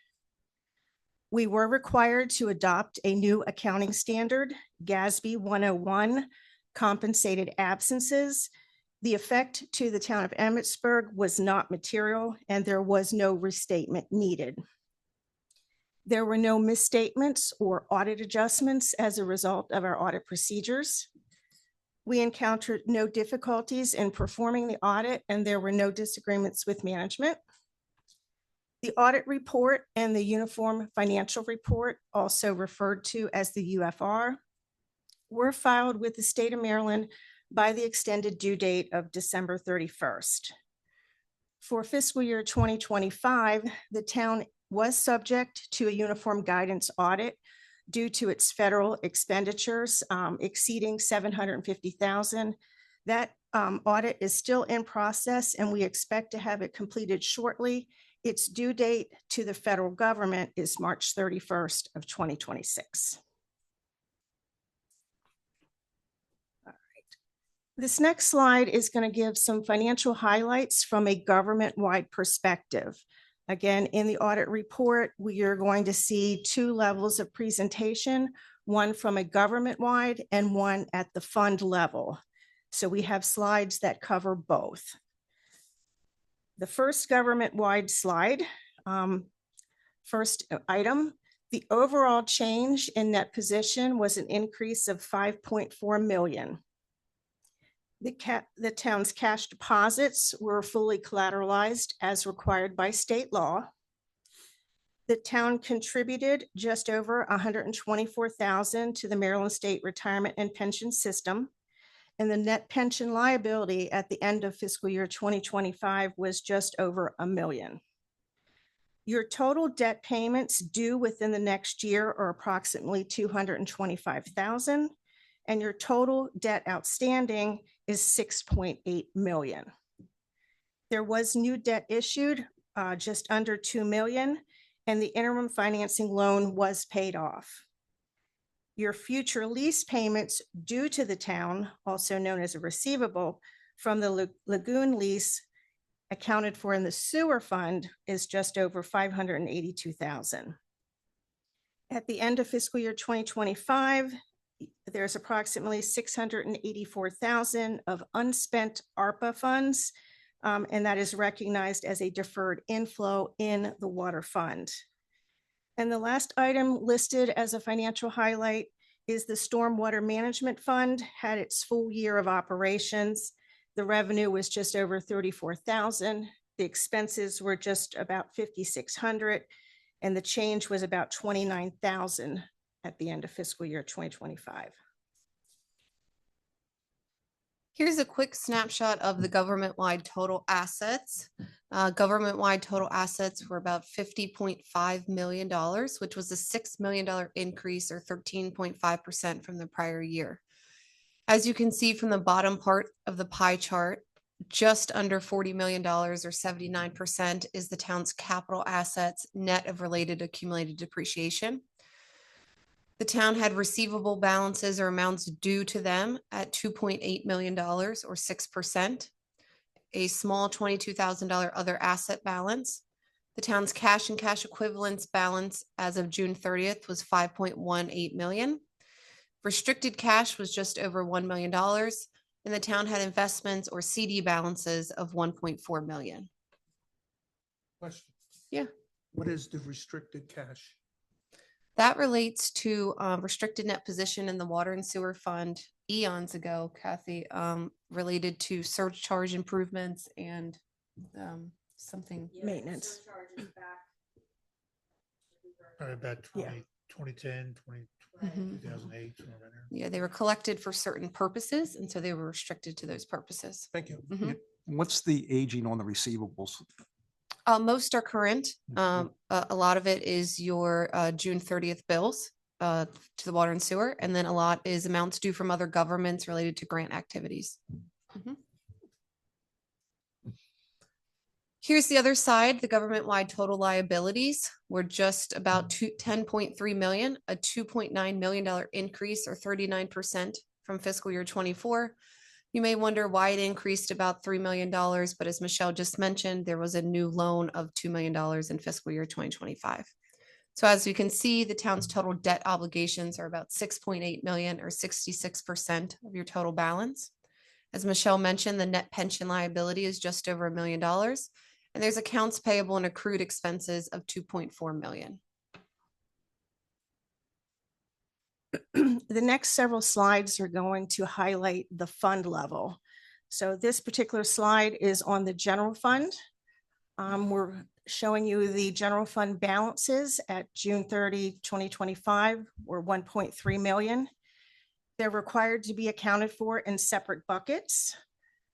We were required to adopt a new accounting standard, GASB 101, compensated absences. The effect to the town of Emmitsburg was not material, and there was no restatement needed. There were no misstatements or audit adjustments as a result of our audit procedures. We encountered no difficulties in performing the audit, and there were no disagreements with management. The audit report and the Uniform Financial Report, also referred to as the UFR, were filed with the state of Maryland by the extended due date of December 31st. For fiscal year 2025, the town was subject to a uniform guidance audit due to its federal expenditures exceeding $750,000. That audit is still in process, and we expect to have it completed shortly. Its due date to the federal government is March 31st of 2026. This next slide is going to give some financial highlights from a government-wide perspective. Again, in the audit report, we are going to see 2 levels of presentation, one from a government-wide and one at the fund level. So we have slides that cover both. The first government-wide slide, first item, the overall change in net position was an increase of $5.4 million. The town's cash deposits were fully collateralized as required by state law. The town contributed just over $124,000 to the Maryland State Retirement and Pension System, and the net pension liability at the end of fiscal year 2025 was just over $1 million. Your total debt payments due within the next year are approximately $225,000, and your total debt outstanding is $6.8 million. There was new debt issued, just under $2 million, and the interim financing loan was paid off. Your future lease payments due to the town, also known as a receivable from the lagoon lease accounted for in the sewer fund, is just over $582,000. At the end of fiscal year 2025, there's approximately $684,000 of unspent ARPA funds, and that is recognized as a deferred inflow in the water fund. And the last item listed as a financial highlight is the Stormwater Management Fund had its full year of operations. The revenue was just over $34,000. The expenses were just about $5,600, and the change was about $29,000 at the end of fiscal year 2025. Here's a quick snapshot of the government-wide total assets. Government-wide total assets were about $50.5 million, which was a $6 million increase or 13.5% from the prior year. As you can see from the bottom part of the pie chart, just under $40 million or 79% is the town's capital assets net of related accumulated depreciation. The town had receivable balances or amounts due to them at $2.8 million or 6%, a small $22,000 other asset balance. The town's cash and cash equivalents balance as of June 30th was $5.18 million. Restricted cash was just over $1 million, and the town had investments or CD balances of $1.4 million. Question. Yeah. What is the restricted cash? That relates to restricted net position in the water and sewer fund eons ago, Kathy, related to surcharge improvements and something. Maintenance. Probably about Yeah. 2010, 2008. somewhere around there. Yeah, they were collected for certain purposes, and so they were restricted to those purposes. Thank you. Mhm. What's the aging on the receivables? Most are current. A lot of it is your June 30th bills to the water and sewer, and then a lot is amounts due from other governments related to grant activities. Mhm. Here's the other side, the government-wide total liabilities were just about 10.3 million, a $2.9 million increase or 39% from fiscal year 24. You may wonder why it increased about $3 million, but as Michelle just mentioned, there was a new loan of $2 million in fiscal year 2025. So as you can see, the town's total debt obligations are about 6.8 million or 66% of your total balance. As Michelle mentioned, the net pension liability is just over $1 million. And there's accounts payable and accrued expenses of 2.4 million. The next several slides are going to highlight the fund level. So this particular slide is on the general fund. We're showing you the general fund balances at June 30, 2025 were 1.3 million. They're required to be accounted for in separate buckets.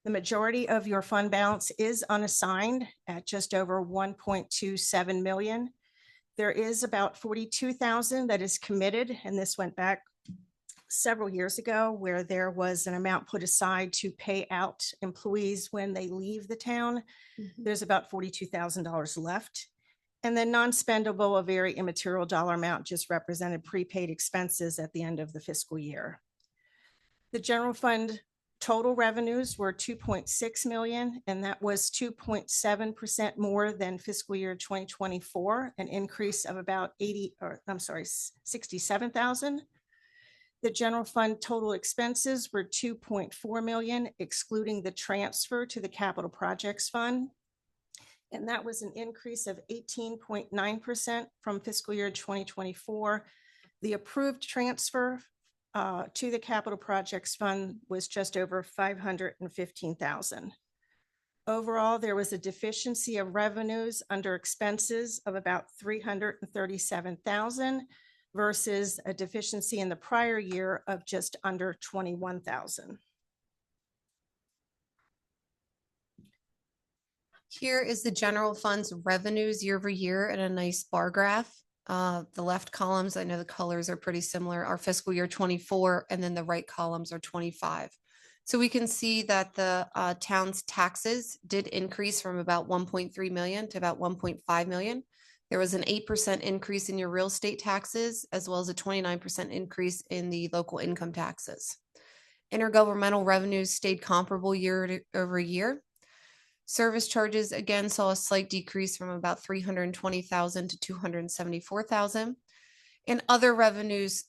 The majority of your fund balance is unassigned at just over 1.27 million. There is about 42,000 that is committed, and this went back several years ago where there was an amount put aside to pay out employees when they leave the town. There's about $42,000 left. And then non-spendable, a very immaterial dollar amount, just represented prepaid expenses at the end of the fiscal year. The general fund total revenues were 2.6 million, and that was 2.7% more than fiscal year 2024, an increase of about 67,000. The general fund total expenses were 2.4 million, excluding the transfer to the capital projects fund. And that was an increase of 18.9% from fiscal year 2024. The approved transfer to the capital projects fund was just over 515,000. Overall, there was a deficiency of revenues under expenses of about 337,000 versus a deficiency in the prior year of just under 21,000. Here is the general fund's revenues year over year in a nice bar graph. The left columns, I know the colors are pretty similar, are fiscal year 24, and then the right columns are 25. So we can see that the town's taxes did increase from about 1.3 million to about 1.5 million. There was an 8% increase in your real estate taxes, as well as a 29% increase in the local income taxes. Intergovernmental revenues stayed comparable year over year. Service charges again saw a slight decrease from about 320,000 to 274,000. And other revenues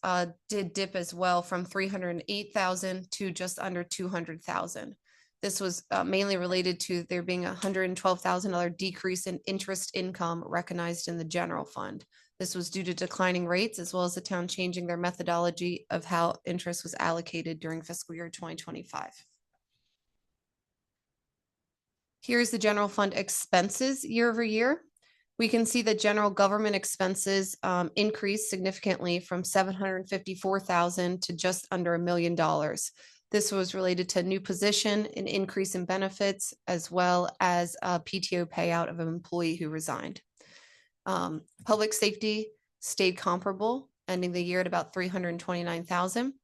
did dip as well from 308,000 to just under 200,000. This was mainly related to there being a $112,000 decrease in interest income recognized in the general fund. This was due to declining rates as well as the town changing their methodology of how interest was allocated during fiscal year 2025. Here's the general fund expenses year over year. We can see that general government expenses increased significantly from 754,000 to just under $1 million. This was related to a new position, an increase in benefits, as well as a PTO payout of an employee who resigned. Public safety stayed comparable, ending the year at about 329,000.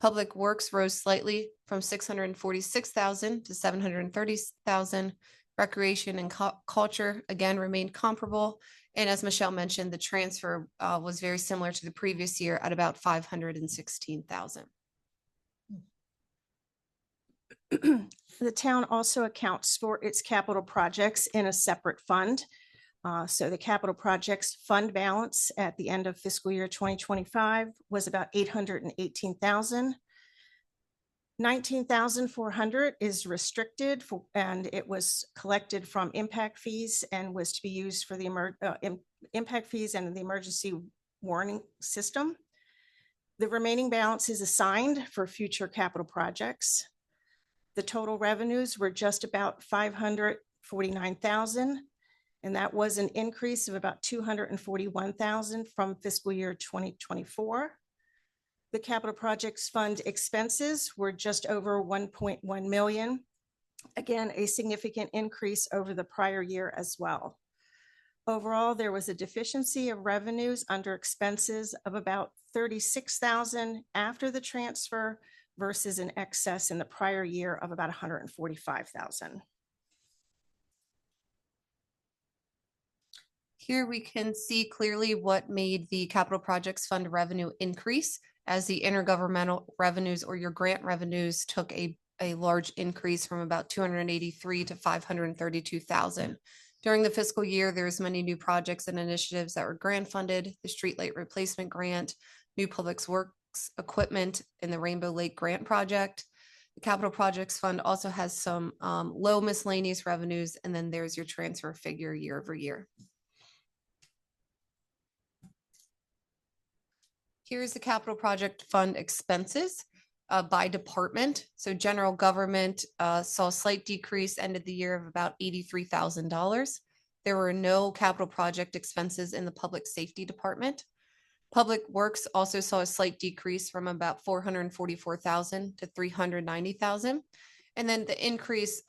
Public works rose slightly from 646,000 to 730,000. Recreation and culture again remained comparable. And as Michelle mentioned, the transfer was very similar to the previous year at about 516,000. The town also accounts for its capital projects in a separate fund. So the capital projects fund balance at the end of fiscal year 2025 was about 818,000. 19,400 is restricted for, and it was collected from impact fees and was to be used for the impact fees and the emergency warning system. The remaining balance is assigned for future capital projects. The total revenues were just about 549,000. And that was an increase of about 241,000 from fiscal year 2024. The capital projects fund expenses were just over 1.1 million. Again, a significant increase over the prior year as well. Overall, there was a deficiency of revenues under expenses of about 36,000 after the transfer versus an excess in the prior year of about 145,000. Here we can see clearly what made the capital projects fund revenue increase, as the intergovernmental revenues or your grant revenues took a large increase from about 283 to 532,000. During the fiscal year, there's many new projects and initiatives that were grant funded, the streetlight replacement grant, new public works equipment in the Rainbow Lake Grant Project. The capital projects fund also has some low miscellaneous revenues, and then there's your transfer figure year over year. Here's the capital project fund expenses by department. So general government saw a slight decrease, ended the year of about $83,000. There were no capital project expenses in the public safety department. Public works also saw a slight decrease from about 444,000 to 390,000. And then the increase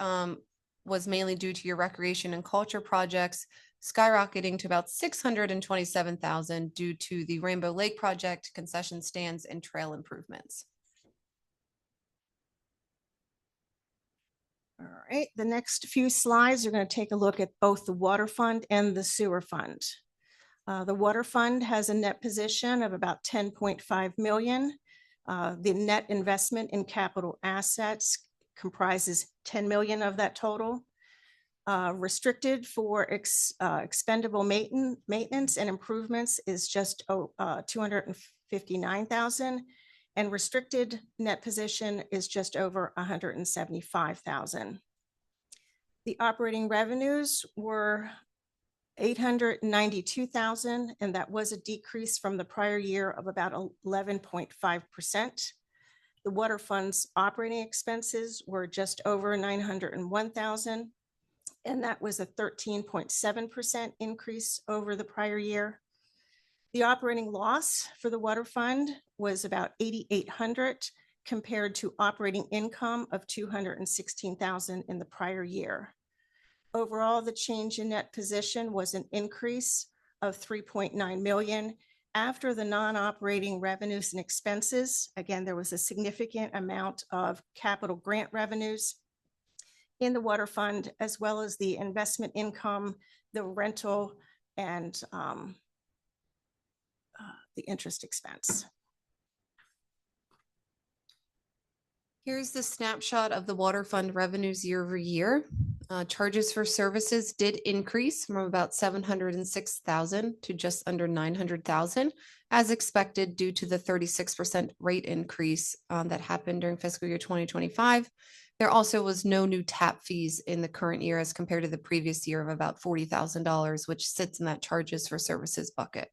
was mainly due to your recreation and culture projects, skyrocketing to about 627,000 due to the Rainbow Lake project, concession stands, and trail improvements. All right, the next few slides are going to take a look at both the water fund and the sewer fund. The water fund has a net position of about 10.5 million. The net investment in capital assets comprises 10 million of that total. Restricted for expendable maintenance and improvements is just 259,000, and restricted net position is just over 175,000. The operating revenues were 892,000, and that was a decrease from the prior year of about 11.5%. The water fund's operating expenses were just over 901,000. And that was a 13.7% increase over the prior year. The operating loss for the water fund was about 8,800 compared to operating income of 216,000 in the prior year. Overall, the change in net position was an increase of 3.9 million after the non-operating revenues and expenses. Again, there was a significant amount of capital grant revenues in the water fund, as well as the investment income, the rental, and the interest expense. Here's the snapshot of the water fund revenues year over year. Charges for services did increase from about 706,000 to just under 900,000, as expected due to the 36% rate increase that happened during fiscal year 2025. There also was no new tap fees in the current year as compared to the previous year of about $40,000, which sits in that charges for services bucket.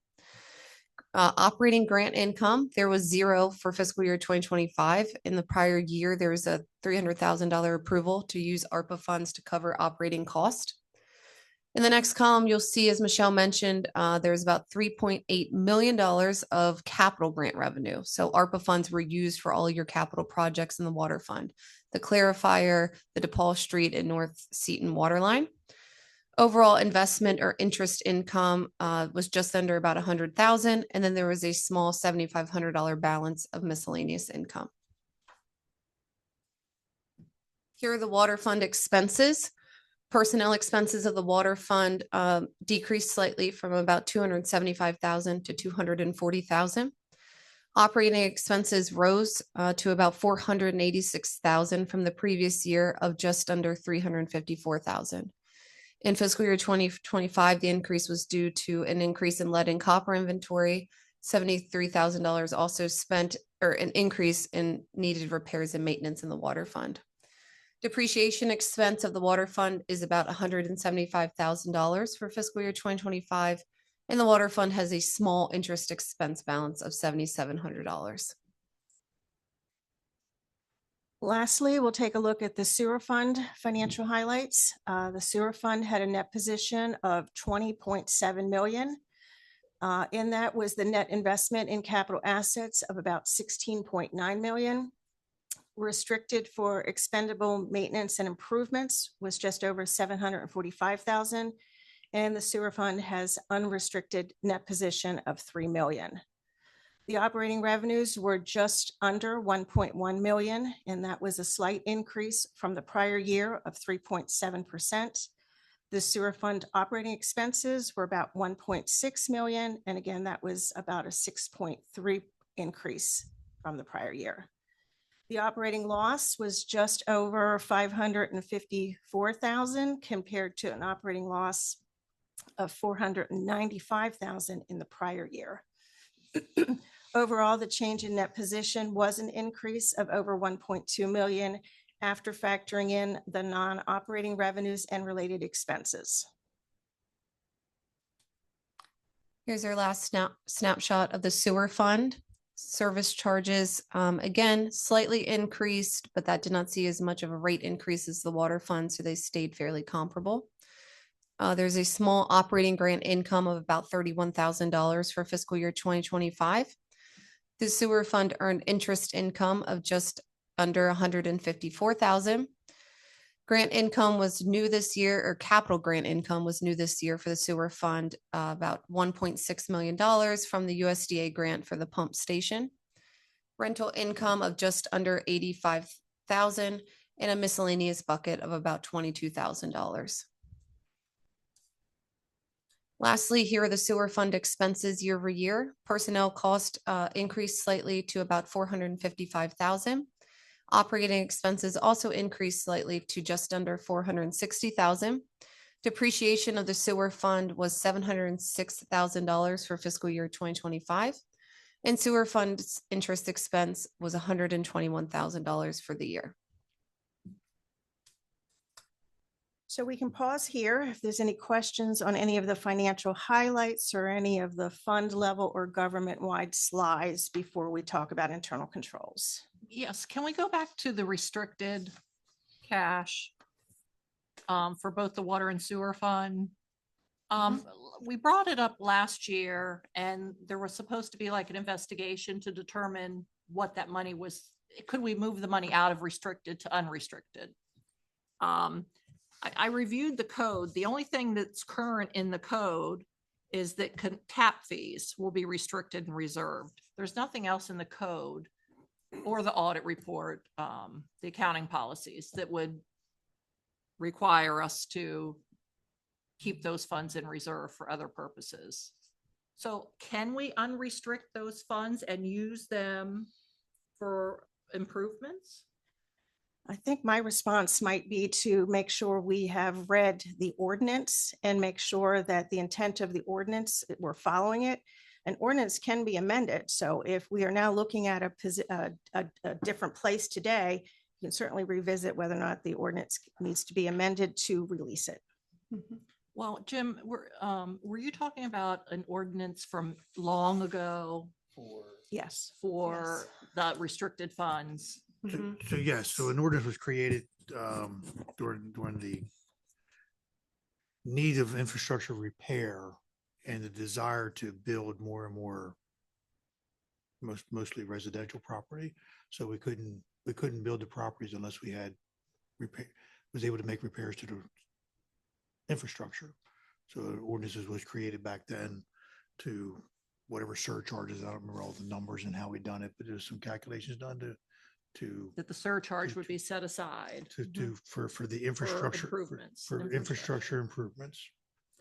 Operating grant income, there was zero for fiscal year 2025. In the prior year, there was a $300,000 approval to use ARPA funds to cover operating cost. In the next column, you'll see, as Michelle mentioned, there's about $3.8 million of capital grant revenue. So ARPA funds were used for all of your capital projects in the water fund, the clarifier, the DePaul Street and North Seaton water line. Overall investment or interest income was just under about 100,000. And then there was a small $7,500 balance of miscellaneous income. Here are the water fund expenses. Personnel expenses of the water fund decreased slightly from about 275,000 to 240,000. Operating expenses rose to about 486,000 from the previous year of just under 354,000. In fiscal year 2025, the increase was due to an increase in lead and copper inventory. $73,000 also spent, or an increase in needed repairs and maintenance in the water fund. Depreciation expense of the water fund is about $175,000 for fiscal year 2025, and the water fund has a small interest expense balance of $7,700. Lastly, we'll take a look at the sewer fund financial highlights. The sewer fund had a net position of 20.7 million. In that was the net investment in capital assets of about 16.9 million. Restricted for expendable maintenance and improvements was just over 745,000. And the sewer fund has unrestricted net position of 3 million. The operating revenues were just under 1.1 million, and that was a slight increase from the prior year of 3.7%. The sewer fund operating expenses were about 1.6 million, and again, that was about a 6.3 increase from the prior year. The operating loss was just over 554,000 compared to an operating loss of 495,000 in the prior year. Overall, the change in net position was an increase of over 1.2 million after factoring in the non-operating revenues and related expenses. Here's our last snapshot of the sewer fund. Service charges, again, slightly increased, but that did not see as much of a rate increase as the water fund, so they stayed fairly comparable. There's a small operating grant income of about $31,000 for fiscal year 2025. The sewer fund earned interest income of just under 154,000. Grant income was new this year, or capital grant income was new this year for the sewer fund, about $1.6 million from the USDA grant for the pump station. Rental income of just under 85,000 and a miscellaneous bucket of about $22,000. Lastly, here are the sewer fund expenses year over year. Personnel cost increased slightly to about 455,000. Operating expenses also increased slightly to just under 460,000. Depreciation of the sewer fund was $706,000 for fiscal year 2025. And sewer fund interest expense was $121,000 for the year. So we can pause here if there's any questions on any of the financial highlights or any of the fund level or government-wide slides before we talk about internal controls. Yes, can we go back to the restricted cash for both the water and sewer fund? We brought it up last year and there was supposed to be like an investigation to determine what that money was. Could we move the money out of restricted to unrestricted? I reviewed the code. The only thing that's current in the code is that tap fees will be restricted and reserved. There's nothing else in the code or the audit report, the accounting policies that would require us to keep those funds in reserve for other purposes. So can we unrestrict those funds and use them for improvements? I think my response might be to make sure we have read the ordinance and make sure that the intent of the ordinance, we're following it. An ordinance can be amended. So if we are now looking at a different place today, you can certainly revisit whether or not the ordinance needs to be amended to release it. Well, Jim, were you talking about an ordinance from long ago? Yes. For the restricted funds? So yes, so an ordinance was created during the need of infrastructure repair and the desire to build more and more mostly residential property. So we couldn't build the properties unless we had was able to make repairs to the infrastructure. So ordinances was created back then to whatever surcharges. I don't remember all the numbers and how we done it, but there's some calculations done to that the surcharge would be set aside to do for the infrastructure improvements. for infrastructure improvements.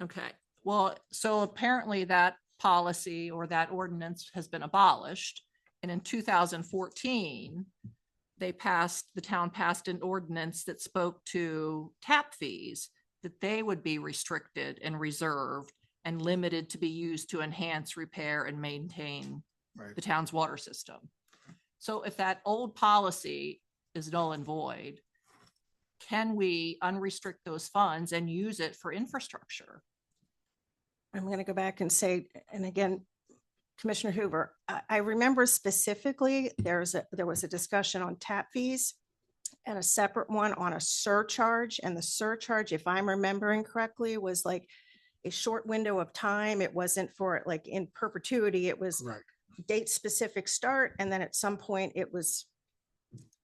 Okay. Well, so apparently that policy or that ordinance has been abolished. And in 2014, the town passed an ordinance that spoke to tap fees, that they would be restricted and reserved and limited to be used to enhance, repair, and maintain the town's water system. So if that old policy is null and void, can we unrestrict those funds and use it for infrastructure? I'm going to go back and say, and again, Commissioner Hoover, I remember specifically there was a discussion on tap fees. and a separate one on a surcharge. And the surcharge, if I'm remembering correctly, was like a short window of time. It wasn't for like in perpetuity. It was Correct. date specific start. And then at some point it was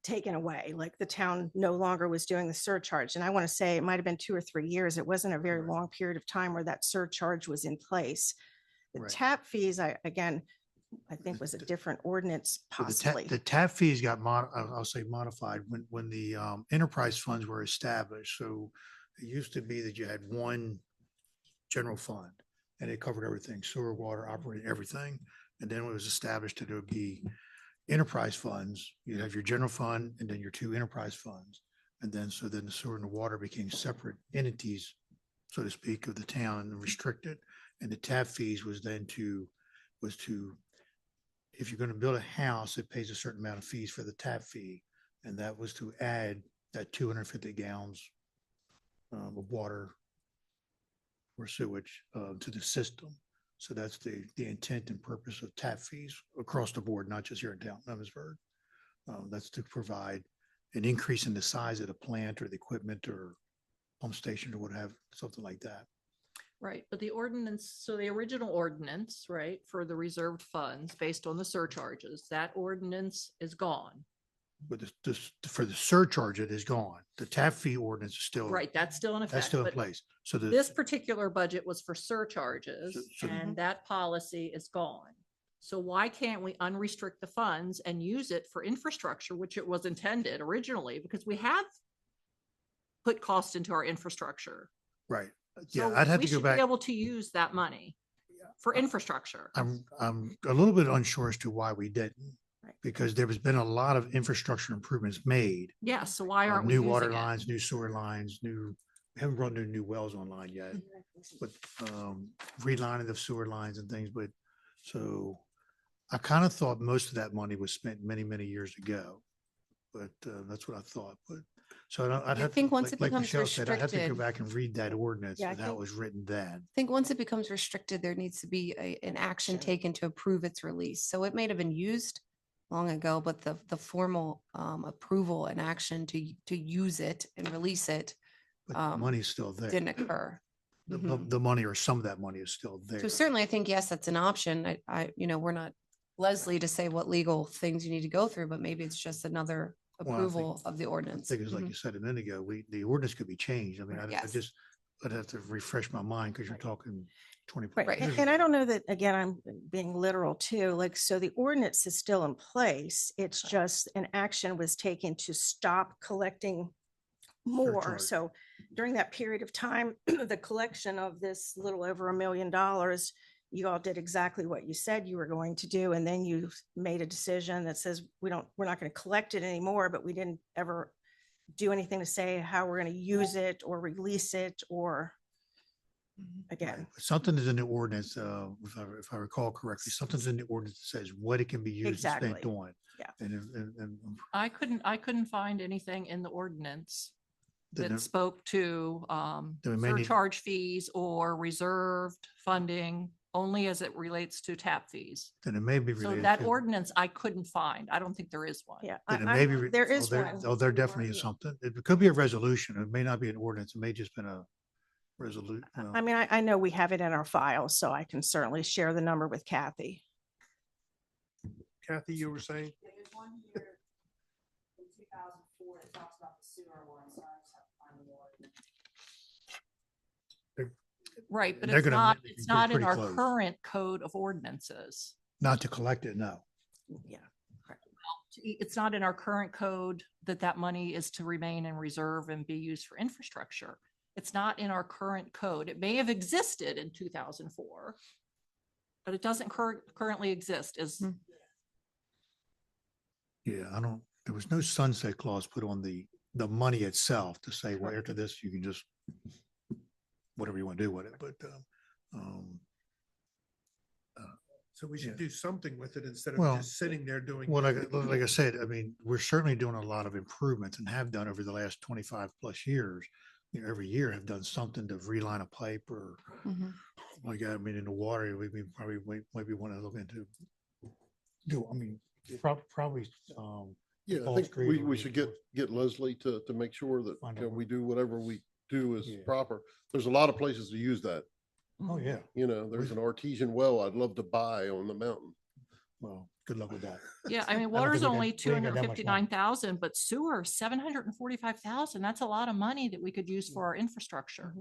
taken away, like the town no longer was doing the surcharge. And I want to say it might have been 2 or 3 years. It wasn't a very long period of time where that surcharge was in place. The Right. tap fees, I think was a different ordinance So possibly. The tap fees got I'll say modified when the enterprise funds were established. So it used to be that you had one general fund and it covered everything, sewer, water, operating, everything. And then it was established that there would be enterprise funds. You have your general fund and then your two enterprise funds. And then, so then the sewer and the water became separate entities, so to speak, of the town and restricted. And the tap fees was then was to, if you're going to build a house, it pays a certain amount of fees for the tap fee. And that was to add that 250 gallons of water or sewage to the system. So that's the intent and purpose of tap fees across the board, not just here in town, Evansburg. That's to provide an increase in the size of the plant or the equipment or pump station or what have, something like that. Right, but the ordinance, so the original ordinance, right, for the reserved funds based on the surcharges, that ordinance is gone. But for the surcharge, it is gone. The tap fee ordinance is still. Right, that's still in That's effect. still in but place. So This particular budget was for surcharges So- and that policy is gone. So why can't we unrestrict the funds and use it for infrastructure, which it was intended originally, because we have put cost into our infrastructure. Right. Yeah, So I'd have we to go should back. be able to use that money for infrastructure. I'm a little bit unsure as to why we didn't. Right. Because there has been a lot of infrastructure improvements made. Yeah, so why aren't we New using water it? lines, new sewer lines, we haven't brought new wells online yet, but relining of sewer lines and things, but so I kind of thought most of that money was spent many, many years ago. But that's what I thought, but so I'd have. think to, once it like becomes Michelle said, I'd have to go restricted- back and read that ordinance Yeah, I and how it think- was written then. I think once it becomes restricted, there needs to be an action taken to approve its release. So it may have been used long ago, but the formal approval and action to use it and release it But the money's still there. didn't occur. The money or some of that money is still there. So certainly I think, yes, that's an option. We're not Leslie to say what legal things you need to go through, but maybe it's just another Well, I think- approval of the I ordinance. think it's like Mhm. you said a minute ago, the ordinance could be changed. I mean, Yes. I'd have to refresh my mind because you're talking 20. Right. Right. And I don't know that, again, I'm being literal too, like, so the ordinance is still in place. It's just an action was taken to stop collecting more. Surcharge. So during that period of time, the collection of this little over $1 million, you all did exactly what you said you were going to do. And then you made a decision that says, we're not going to collect it anymore, but we didn't ever do anything to say how we're going to use it or release it or again. Something is in the ordinance, if I recall correctly, something's in the ordinance that says what it can be used and spent Exactly. on. Yeah. And I couldn't find anything in the ordinance then that spoke to Then we may need- surcharge fees or reserved funding only as it relates to tap fees. then it may be So related that to. ordinance I couldn't find. I don't think there is one. Yeah. Then it I- may be. there is there- one. Oh, there definitely is Yeah. something. It could be a resolution. It may not be an ordinance. It may just been a resolution. I mean, I know we have it in our file, so I can certainly share the number with Kathy. Kathy, you were saying? There's one here in 2004 that talks about the sewer one, so I just have to find the ordinance. Right, but They're it's gonna not, make it it's be not in pretty our close. current code of ordinances. Not to collect it, no. Yeah. It's not in our current code that money is to remain in reserve and be used for infrastructure. It's not in our current code. It may have existed in 2004, but it doesn't currently exist as, Yeah, there was no sunset clause put on the money itself to say, well, after this, you can just whatever you want to do with it, but So we Yeah. should do something with it instead Well, of just sitting there doing. well, nothing. like I said, I mean, we're certainly doing a lot of improvements and have done over the last 25 plus years. Every year have done something to reline a pipe or Mhm. like, I mean, in the water, we probably might be want to look into. I mean, probably, Yeah, I Falls think Creek we, or we should get, Forest. get Leslie to make sure that, Find you know, out we do whatever we do is Yeah. proper. There's a lot of places to use that. Oh, yeah. You know, there's an artesian well I'd love to buy on the mountain. Well, good luck with that. Yeah, I mean, I don't water's think we got- only we two ain't got hundred that much money. fifty-nine thousand, but sewer, 745,000. That's a lot of money that we could use for our infrastructure.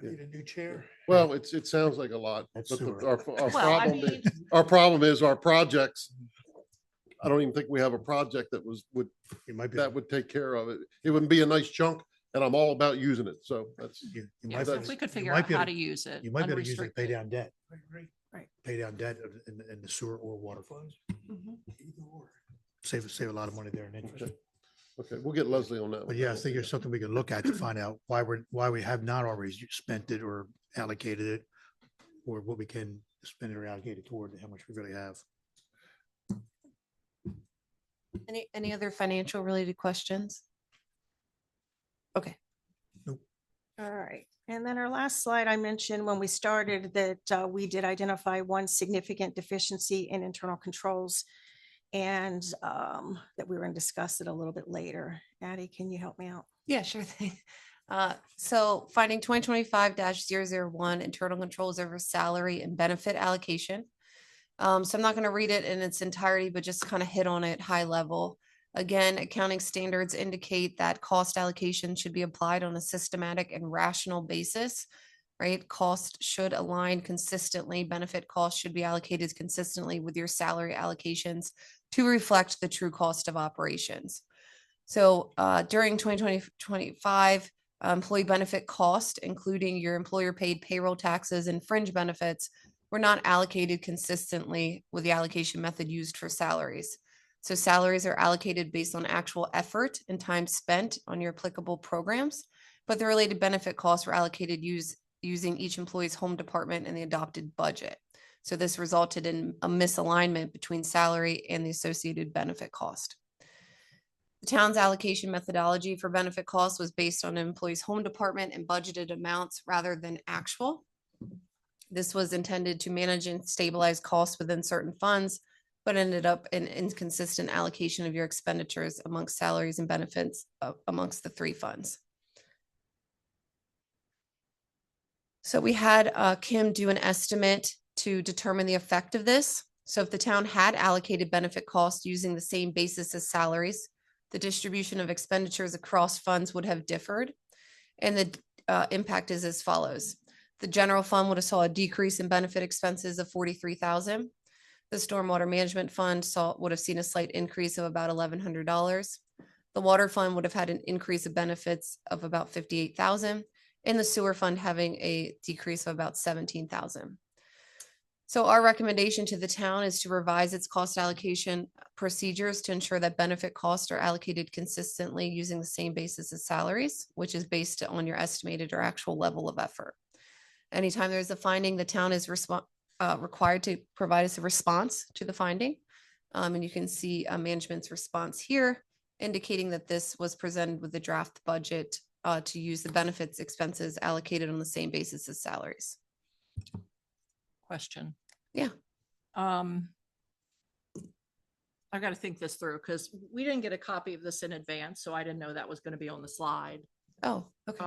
Need a new chair? Well, it sounds like a lot, That's but sewer. our Well, I problem, mean, our problem is our projects. I don't even think we have a project that would, You might be, that would take care of it. It wouldn't be a nice chunk and I'm all about using it. So that's, you yeah, might so be- if we could you figure might out be how able- to use it. You might be able to use it to pay unrestricted. down debt. Right. Pay down debt in the sewer or water funds. Mhm. Save a lot of money there in interest. okay, we'll get Leslie on that. But yeah, I think it's something we can look at to find out why we have not already spent it or allocated it, or what we can spend it or allocate it toward, and how much we really have. Any other financial related questions? Okay. All right. And then our last slide, I mentioned when we started that we did identify one significant deficiency in internal controls and that we were going to discuss it a little bit later. Addie, can you help me out? Yeah, sure thing. So finding 2025-001 internal controls over salary and benefit allocation. So I'm not going to read it in its entirety, but just kind of hit on it high level. Again, accounting standards indicate that cost allocation should be applied on a systematic and rational basis, right? Cost should align consistently. Benefit costs should be allocated consistently with your salary allocations to reflect the true cost of operations. So during 2025, employee benefit cost, including your employer paid payroll taxes and fringe benefits, were not allocated consistently with the allocation method used for salaries. So salaries are allocated based on actual effort and time spent on your applicable programs, but the related benefit costs were allocated using each employee's home department and the adopted budget. So this resulted in a misalignment between salary and the associated benefit cost. The town's allocation methodology for benefit costs was based on an employee's home department and budgeted amounts rather than actual. This was intended to manage and stabilize costs within certain funds, but ended up in inconsistent allocation of your expenditures amongst salaries and benefits amongst the three funds. So we had Kim do an estimate to determine the effect of this. So if the town had allocated benefit costs using the same basis as salaries, the distribution of expenditures across funds would have differed. And the impact is as follows. The general fund would have saw a decrease in benefit expenses of 43,000. The stormwater management fund would have seen a slight increase of about $1,100. The water fund would have had an increase of benefits of about 58,000, and the sewer fund having a decrease of about 17,000. So our recommendation to the town is to revise its cost allocation procedures to ensure that benefit costs are allocated consistently using the same basis as salaries, which is based on your estimated or actual level of effort. Anytime there's a finding, the town is required to provide us a response to the finding. And you can see management's response here, indicating that this was presented with the draft budget to use the benefits expenses allocated on the same basis as salaries. Question. Yeah. I've got to think this through because we didn't get a copy of this in advance, so I didn't know that was going to be on the slide. Oh, okay.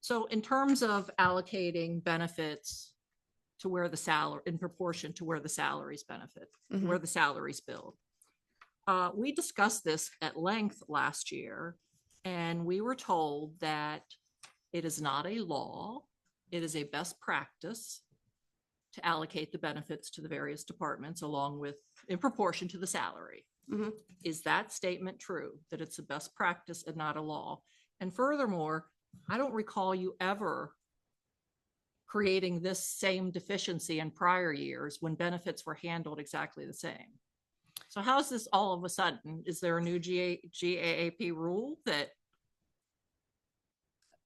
So in terms of allocating benefits to where the salary, in proportion to where the salaries benefit, Mhm. where the salaries build. We discussed this at length last year, and we were told that it is not a law. It is a best practice to allocate the benefits to the various departments along with, in proportion to the salary. Mhm. Is that statement true, that it's a best practice and not a law? And furthermore, I don't recall you ever creating this same deficiency in prior years when benefits were handled exactly the same. So how is this all of a sudden? Is there a new GAAP rule that?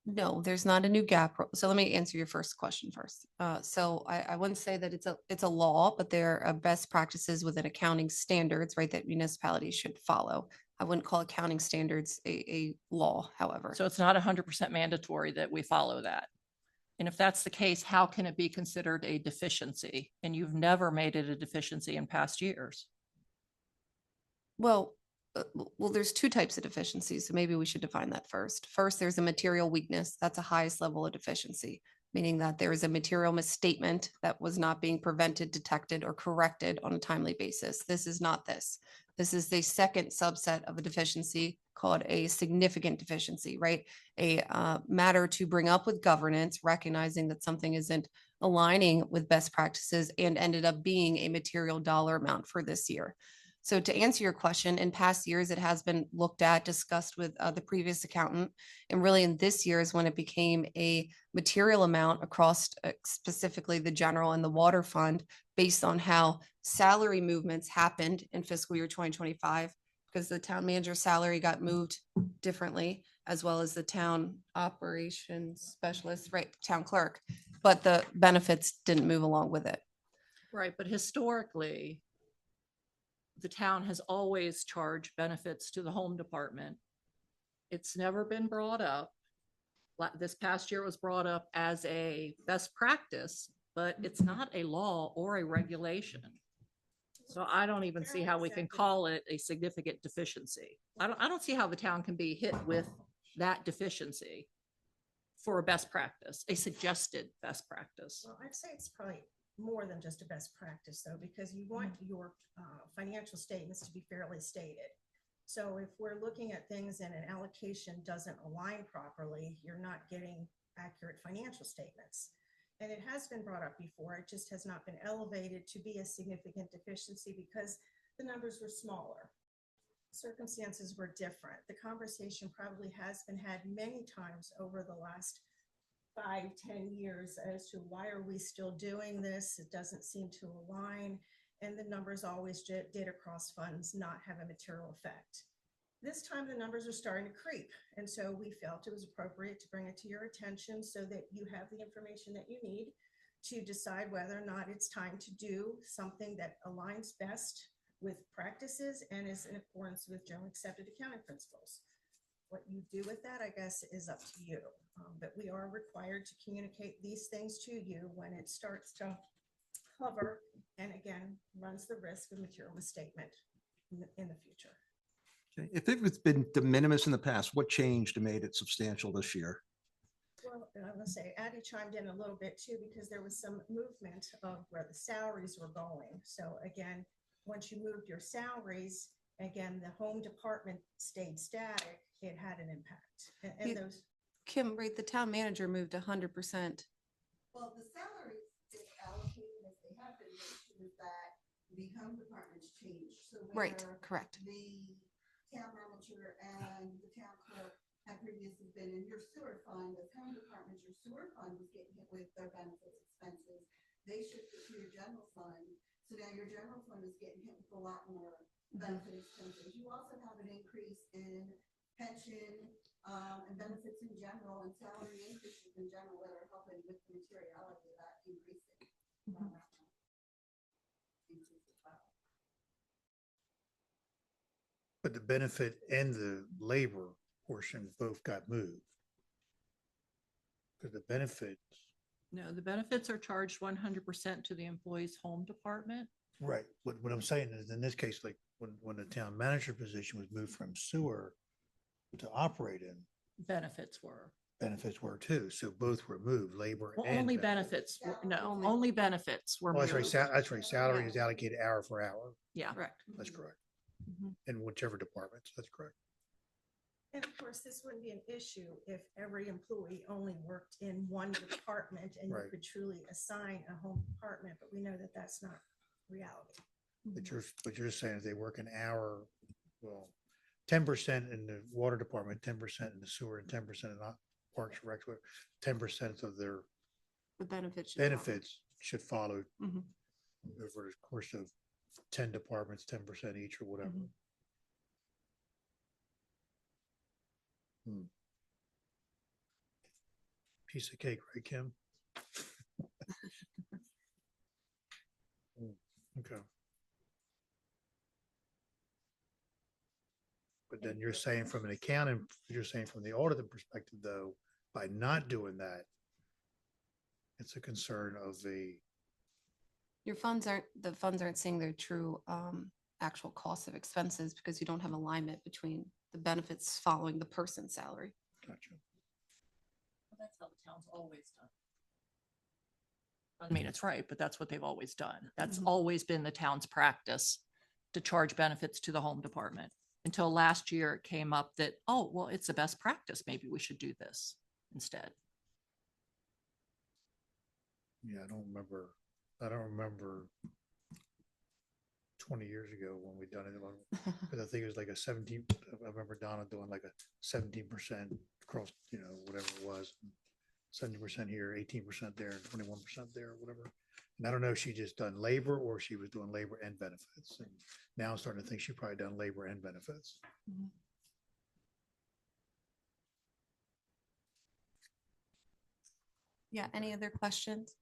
No, there's not a new gap. So let me answer your first question first. So I wouldn't say that it's a law, but there are best practices within accounting standards, right, that municipalities should follow. I wouldn't call accounting standards a law, however. So it's not 100% mandatory that we follow that. And if that's the case, how can it be considered a deficiency? And you've never made it a deficiency in past years. Well, well, there's two types of deficiencies, so maybe we should define that first. First, there's a material weakness. That's a highest level of deficiency, meaning that there is a material misstatement that was not being prevented, detected, or corrected on a timely basis. This is not this. This is the second subset of a deficiency called a significant deficiency, right? A matter to bring up with governance, recognizing that something isn't aligning with best practices and ended up being a material dollar amount for this year. So to answer your question, in past years, it has been looked at, discussed with the previous accountant. And really in this year is when it became a material amount across specifically the general and the water fund based on how salary movements happened in fiscal year 2025, because the town manager's salary got moved differently, as well as the town operations specialist, right, town clerk, but the benefits didn't move along with it. Right, but historically, the town has always charged benefits to the home department. It's never been brought up. This past year it was brought up as a best practice, but it's not a law or a regulation. So I don't even see how we can call it a significant deficiency. I don't see how the town can be hit with that deficiency for a best practice, a suggested best practice. Well, I'd say it's probably more than just a best practice though, because you want your financial statements to be fairly stated. So if we're looking at things and an allocation doesn't align properly, you're not getting accurate financial statements. And it has been brought up before, it just has not been elevated to be a significant deficiency because the numbers were smaller. Circumstances were different. The conversation probably has been had many times over the last 5-10 years as to why are we still doing this? It doesn't seem to align. And the numbers always did across funds not have a material effect. This time the numbers are starting to creep. And so we felt it was appropriate to bring it to your attention so that you have the information that you need to decide whether or not it's time to do something that aligns best with practices and is in accordance with generally accepted accounting principles. What you do with that, I guess, is up to you. But we are required to communicate these things to you when it starts to hover and again, runs the risk of material misstatement in the future. Okay. If it's been de minimis in the past, what changed and made it substantial this year? Well, I'm gonna say Addie chimed in a little bit too, because there was some movement of where the salaries were going. So again, once you moved your salaries, again, the home department stayed static, it had an impact. And those. Kim, right, the town manager moved 100%. Well, the salary is allocated as they have been, is that the home departments change. So Right, where correct. the town manager and the town clerk had previously been in your sewer fund, as home departments, your sewer fund was getting hit with their benefits expenses. They shifted to your general fund. So now your general fund is getting hit with a lot more benefit expenses. You also have an increase in pension and benefits in general and salary increases in general that are helping with the materiality of that increasing. But the benefit and the labor portion both got moved. Because the benefits, No, the benefits are charged 100% to the employee's home department. right, what I'm saying is in this case, like when the town manager position was moved from sewer to operating, Benefits were. benefits were too, so both were moved, labor Well, and. only benefits. benefits, no, Only- only benefits were Oh, that's right, moved. that's right, salary is allocated hour for hour, Yeah. Correct. that's correct, Mhm. in whichever departments, that's correct. And of course, this wouldn't be an issue if every employee only worked in one department and you Right. could truly assign a home department, but we know that that's not reality. But you're saying if they work an hour, well, 10% in the water department, 10% in the sewer, and 10% in Parks and Rec, 10% of their The benefits. should follow. benefits should follow Mhm. over the course of 10 departments, 10% each or whatever. Mhm. Piece of cake, right, Kim? Okay. But then you're saying from an accounting, you're saying from the auditing perspective, though, by not doing that, it's a concern of the, The funds aren't seeing their true actual cost of expenses because you don't have alignment between the benefits following the person's salary. Gotcha. That's how the town's always done. I mean, it's right, but that's what they've always done. That's always been the town's practice to charge benefits to the home department. Until last year, it came up that, oh, well, it's the best practice. Maybe we should do this instead. Yeah, I don't remember 20 years ago when we done it. But I think it was like a 17, I remember Donna doing like a 17% across, whatever it was. 70% here, 18% there, 21% there, whatever. And I don't know if she just done labor or she was doing labor and benefits. And now I'm starting to think she probably done labor and benefits. Yeah, any other questions?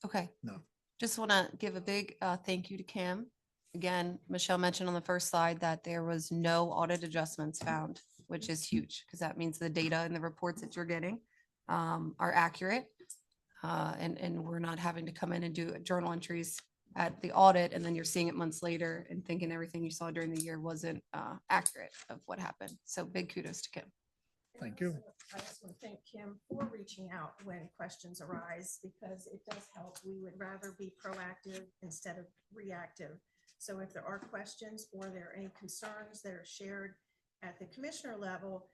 Okay. No. Just want to give a big thank you to Kim. Again, Michelle mentioned on the first slide that there was no audit adjustments found, which is huge because that means the data and the reports that you're getting are accurate. And we're not having to come in and do journal entries at the audit and then you're seeing it months later and thinking everything you saw during the year wasn't accurate of what happened. So big kudos to Kim. Thank you. I just want to thank Kim for reaching out when questions arise because it does help. We would rather be proactive instead of reactive. So if there are questions or there are any concerns that are shared at the commissioner level,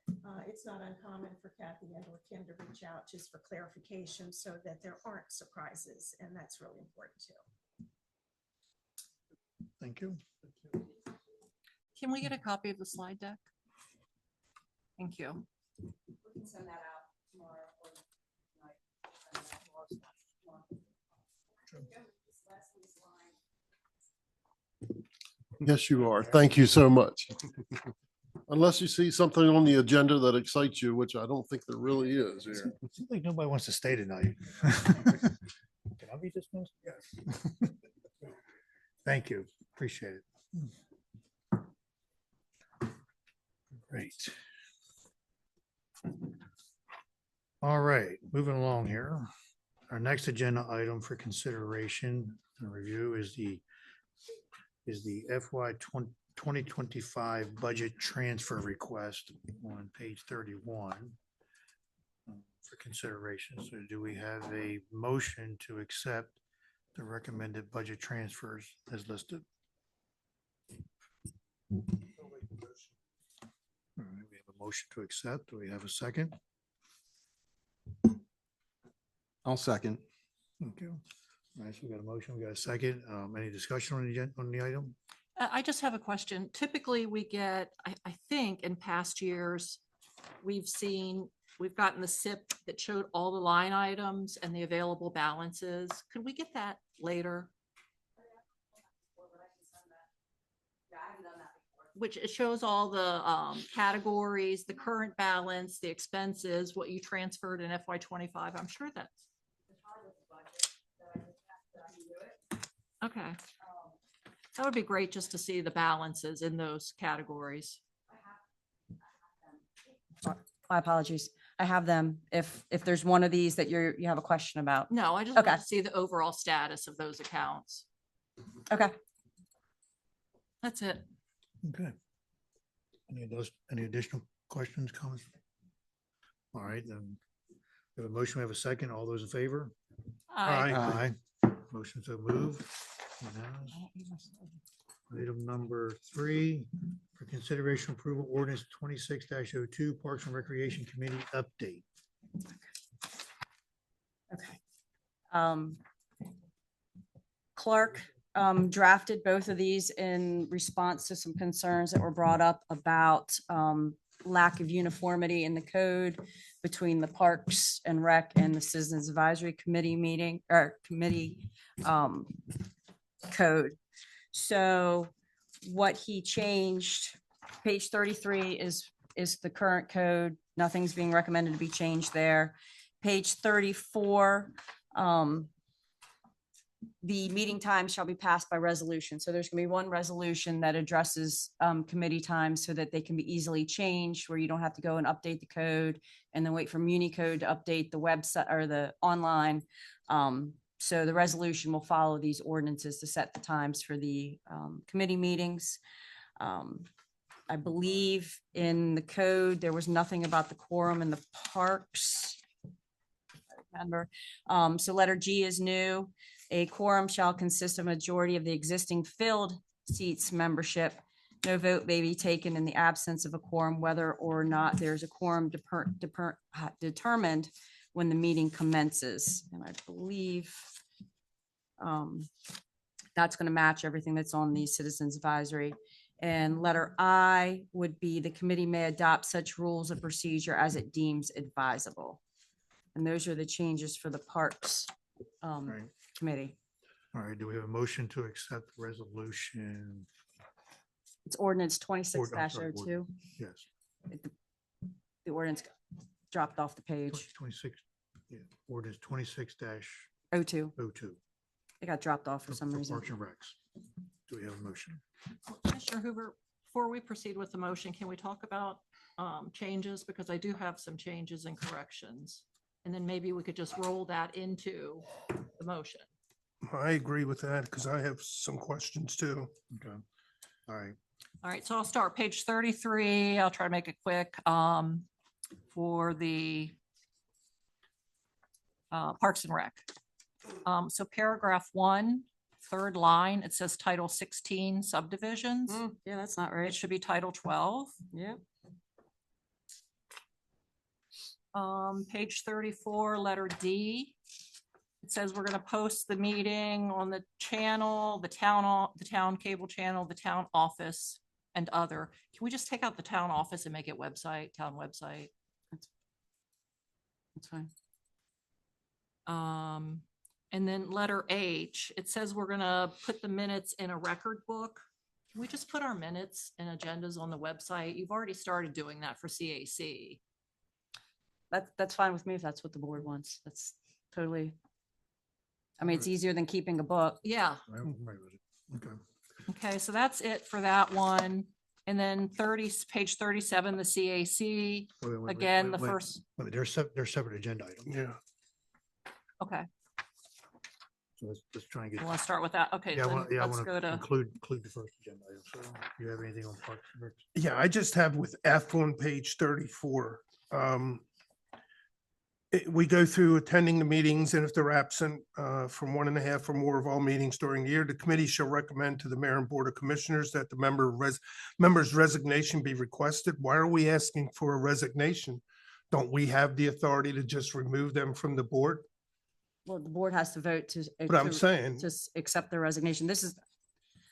it's not uncommon for Kathy and or Kim to reach out just for clarification so that there aren't surprises. And that's really important too. Thank you. Can we get a copy of the slide deck? Thank you. We can send that out tomorrow or tonight. Yes, you are. Thank you so much. Unless you see something on the agenda that excites you, which I don't think there really is here. It seems like nobody wants to stay tonight. Can I be dismissed? Yes. Thank you. Appreciate it. Great. All right, moving along here. Our next agenda item for consideration and review is the FY 2025 budget transfer request on page 31 for consideration. So do we have a motion to accept the recommended budget transfers as listed? All right, we have a motion to accept. Do we have a second? I'll second. Thank you. All right, so we got a motion, we got a second. Any discussion on the item? I just have a question. Typically, we get, I think in past years, we've gotten the SIP that showed all the line items and the available balances. Could we get that later? Which it shows all the categories, the current balance, the expenses, what you transferred in FY 25. I'm sure that's. Okay. That would be great just to see the balances in those categories. My apologies. I have them. If there's one of these that you have a question about. No, I just Okay. want to see the overall status of those accounts. Okay. That's it. Okay. Any additional questions, comments? All right, then we have a motion, we have a second. All those in favor? Aye. Aye. Motion to move. Unanimous. Item number 3, for consideration approval ordinance 26-02 Parks and Recreation Committee update. Okay. Clark drafted both of these in response to some concerns that were brought up about lack of uniformity in the code between the Parks and Rec and the Citizens Advisory Committee meeting or committee code. So what he changed, page 33 is the current code. Nothing's being recommended to be changed there. Page 34, the meeting time shall be passed by resolution. So there's gonna be one resolution that addresses committee times so that they can be easily changed, where you don't have to go and update the code and then wait for MuniCode to update the website or the online So the resolution will follow these ordinances to set the times for the committee meetings. I believe in the code, there was nothing about the quorum in the parks. I remember. So letter G is new. A quorum shall consist of a majority of the existing filled seats membership. No vote may be taken in the absence of a quorum, whether or not there's a quorum determined when the meeting commences. And I believe that's going to match everything that's on the Citizens Advisory. And letter I would be the committee may adopt such rules of procedure as it deems advisable. And those are the changes for the Parks Right. Committee. All right, do we have a motion to accept the resolution? It's ordinance 26 I'm sorry, 02. Yes, The ordinance dropped off the page. 26, yeah, ordinance 26-02. 02. It got dropped off for some reason. Parks and Recs. Do we have a motion? Commissioner Hoover, before we proceed with the motion, can we talk about changes? Because I do have some changes and corrections. And then maybe we could just roll that into the motion. I agree with that because I have some questions too. Okay, all right. All right, so I'll start page 33. I'll try to make it quick. For the Parks and Rec. So paragraph 1, third line, it says Title 16 subdivisions. Yeah, that's not It right. should be Title 12. Yeah. Page 34, letter D. It says we're going to post the meeting on the channel, the town cable channel, the town office, and other. Can we just take out the town office and make it website, town website? That's fine. And then letter H, it says we're going to put the minutes in a record book. Can we just put our minutes and agendas on the website? You've already started doing that for CAC. That's fine with me if that's what the board wants. That's totally. I mean, it's easier than keeping a book. Yeah. I'm right with it. Okay. Okay, so that's it for that one. And then page 37, the CAC, Wait, again, the wait. first, Wait, they're separate agenda items. Yeah. okay, So let's try and get. I want to start with that. Okay, Yeah, I then want let's to go to, include the first agenda item. So you have anything on Parks and Recs? Yeah, I just have with F on page 34. We go through attending the meetings, and if they're absent from 1.5 or more of all meetings during the year, the committee shall recommend to the mayor and board of commissioners that the member's resignation be requested. Why are we asking for a resignation? Don't we have the authority to just remove them from the board? Well, the board has to vote to. But I'm saying, Just accept the resignation. This is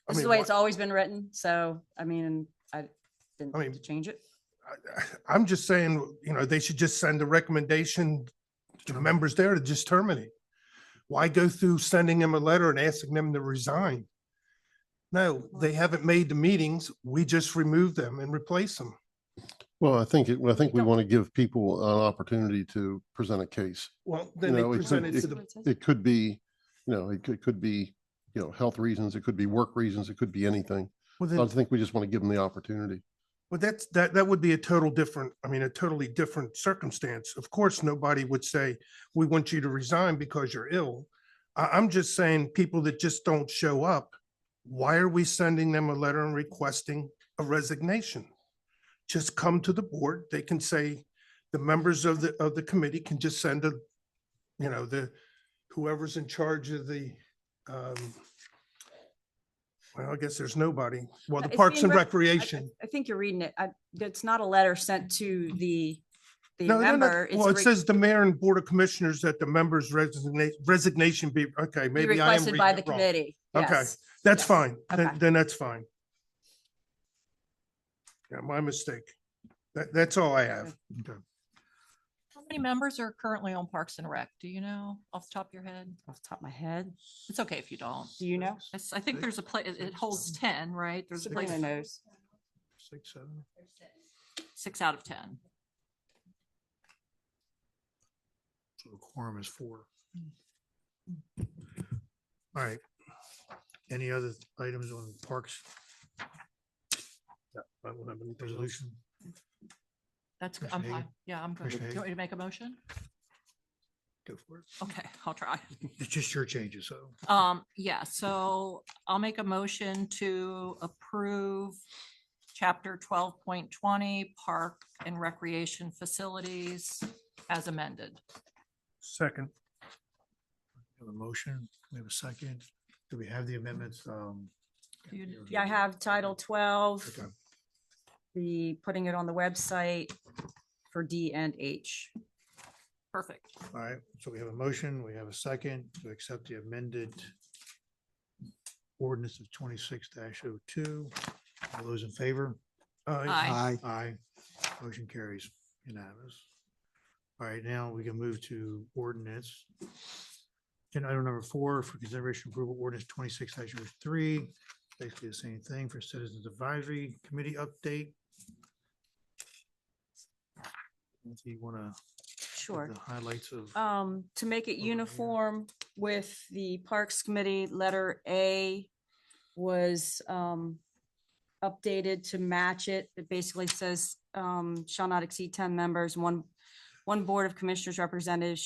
I the mean, way why- it's always been written. So, I mean, I didn't I mean, have to change it. I'm just saying, they should just send a recommendation to the members there to just terminate. Why go through sending them a letter and asking them to resign? No, they haven't made the meetings. We just remove them and replace them. Well, I think we want to give people an opportunity to present a case. Well, then they You know, it present could- it to the, It could be, it could be, health reasons, it could be work reasons, it could be anything. well, I then, think we just want to give them the opportunity. well, that would be a totally different circumstance. Of course, nobody would say, we want you to resign because you're ill. I'm just saying, people that just don't show up, why are we sending them a letter and requesting a resignation? Just come to the board. They can say, the members of the committee can just send whoever's in charge of the, well, I guess there's nobody. Well, the It's Parks being and writ- Recreation. I think you're reading it. It's not a letter sent to the No, no, no. member. It's Well, a it says the mayor and board of commissioners that the members resignation be, okay, be maybe I am requested by the reading it wrong. committee. Okay. Yes. That's Yes. fine. Okay. Then that's fine. Yeah, my mistake. That's all I have. Okay. how many members are currently on Parks and Rec? Do you know off the top of your head? Off the top of my head. It's okay if you don't. Do you know? I think there's a place, it holds 10, right? There's a place, Sabrina knows. 6, 7. 6 out of 10. So the quorum is 4. All right. Any other items on Parks I don't have anything else. resolution? That's, I'm Commissioner fine. Hagan? Yeah, I'm good. Do Commissioner you want me to make a motion? Go for it. Okay, I'll try. It's just your changes, so. Yeah, so I'll make a motion to approve chapter 12.20 Park and Recreation Facilities as amended. Second. We have a motion. We have a second. Do we have the amendments? Yeah, I have Title 12, Okay. the putting it on the website for D and H. Perfect. All right, so we have a motion, we have a second to accept the amended ordinance of 26-02. All those in favor? Aye. Aye. Motion carries unanimous. All right, now we can move to ordinance. Agenda item number 4 for consideration approval ordinance 26-03. Basically the same thing for Citizens Advisory Committee update. If you want to Sure. the highlights of. To make it here. uniform with the Parks Committee, letter A was updated to match it. It basically says shall not exceed 10 members, one Board of Commissioners representative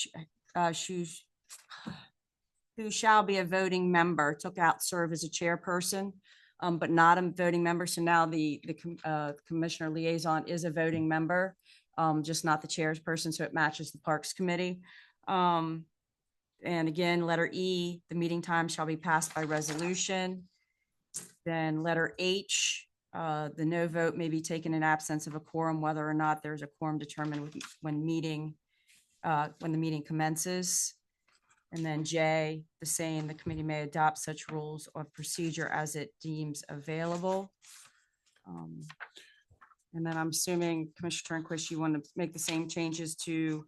who shall be a voting member, took out serve as a chairperson, but not a voting member. So now the Commissioner Liaison is a voting member, just not the chairperson, so it matches the Parks Committee. And again, letter E, the meeting time shall be passed by resolution. Then letter H, the no vote may be taken in absence of a quorum, whether or not there's a quorum determined when the meeting commences. And then J, the same, the committee may adopt such rules of procedure as it deems available. And then I'm assuming Commissioner Turnquist, you want to make the same changes to,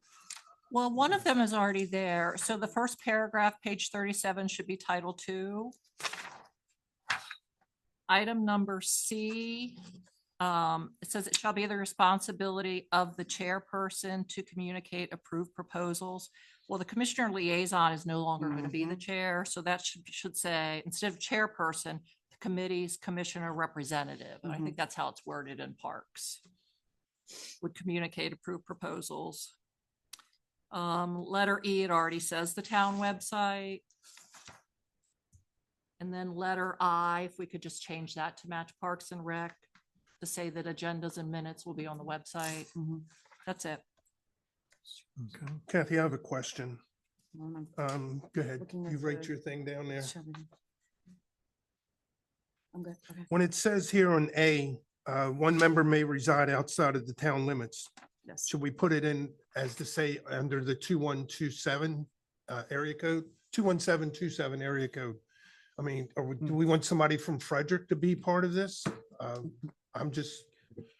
Well, one of them is already there. So the first paragraph, page 37, should be Title 2. Item number C, it says it shall be the responsibility of the chairperson to communicate approved proposals. Well, the Commissioner Liaison is no longer going to be the chair, so that should say, instead of chairperson, the committee's commissioner representative. And I think that's how it's worded in Parks. Would communicate approved proposals. Letter E, it already says the town website. And then letter I, if we could just change that to match Parks and Rec, to say that agendas and minutes will be on the website. That's it. Okay. Kathy, I have a question. I'm Go ahead. Looking at You write the- your thing down there. good, okay. When it says here on A, one member may reside outside of the town limits, Yes. should we put it in as to say under the 2127 area code, 21727 area code? I mean, do we want somebody from Frederick to be part of this? I'm just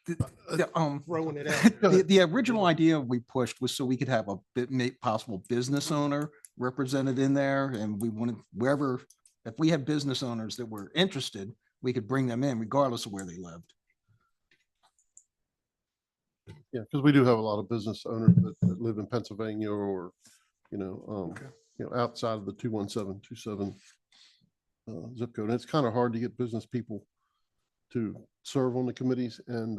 throwing it out. The original idea we pushed was so we could have a possible business owner represented in there, and we wanted wherever, if we had business owners that were interested, we could bring them in regardless of where they lived. Yeah, because we do have a lot of business owners that live in Pennsylvania or, outside of the 21727 zip code. And it's kind of hard to get business people to serve on the committees, and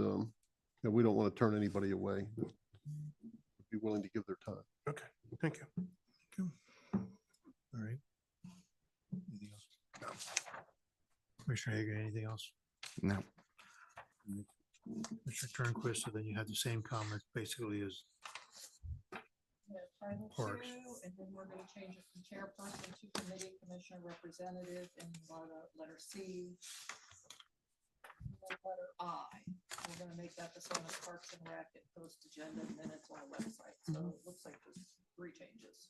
we don't want to turn anybody away that would be willing to give their time. Okay, thank you. All right. Anything else? No. Commissioner Hagan, anything else? No. Mr. Turnquist, so then you have the same comment basically as Parks. And then we're going to change it from chairperson to committee commissioner representative in letter C. Letter I, we're going to make that the same as Parks and Rec and post agenda and minutes on the website. So it looks like there's 3 changes.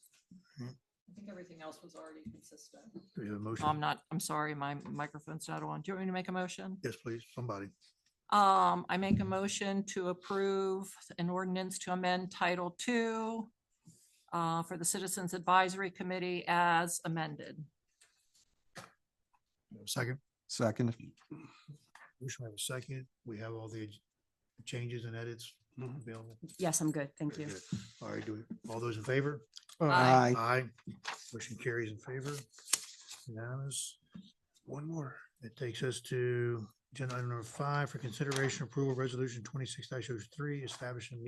I think everything else was already consistent. Do you have a motion? I'm sorry, my microphone's not on. Do you want me to make a motion? Yes, please, somebody. I make a motion to approve an ordinance to amend Title II for the Citizens Advisory Committee as amended. Second. Second. Motion, we have a second. We have all the changes and edits available. Yes, I'm good. Thank you. Good. All right, all those in favor? Aye. Aye. Motion carries in favor. Unanimous. One more. It takes us to agenda item number 5 for consideration approval resolution 26-03, establishing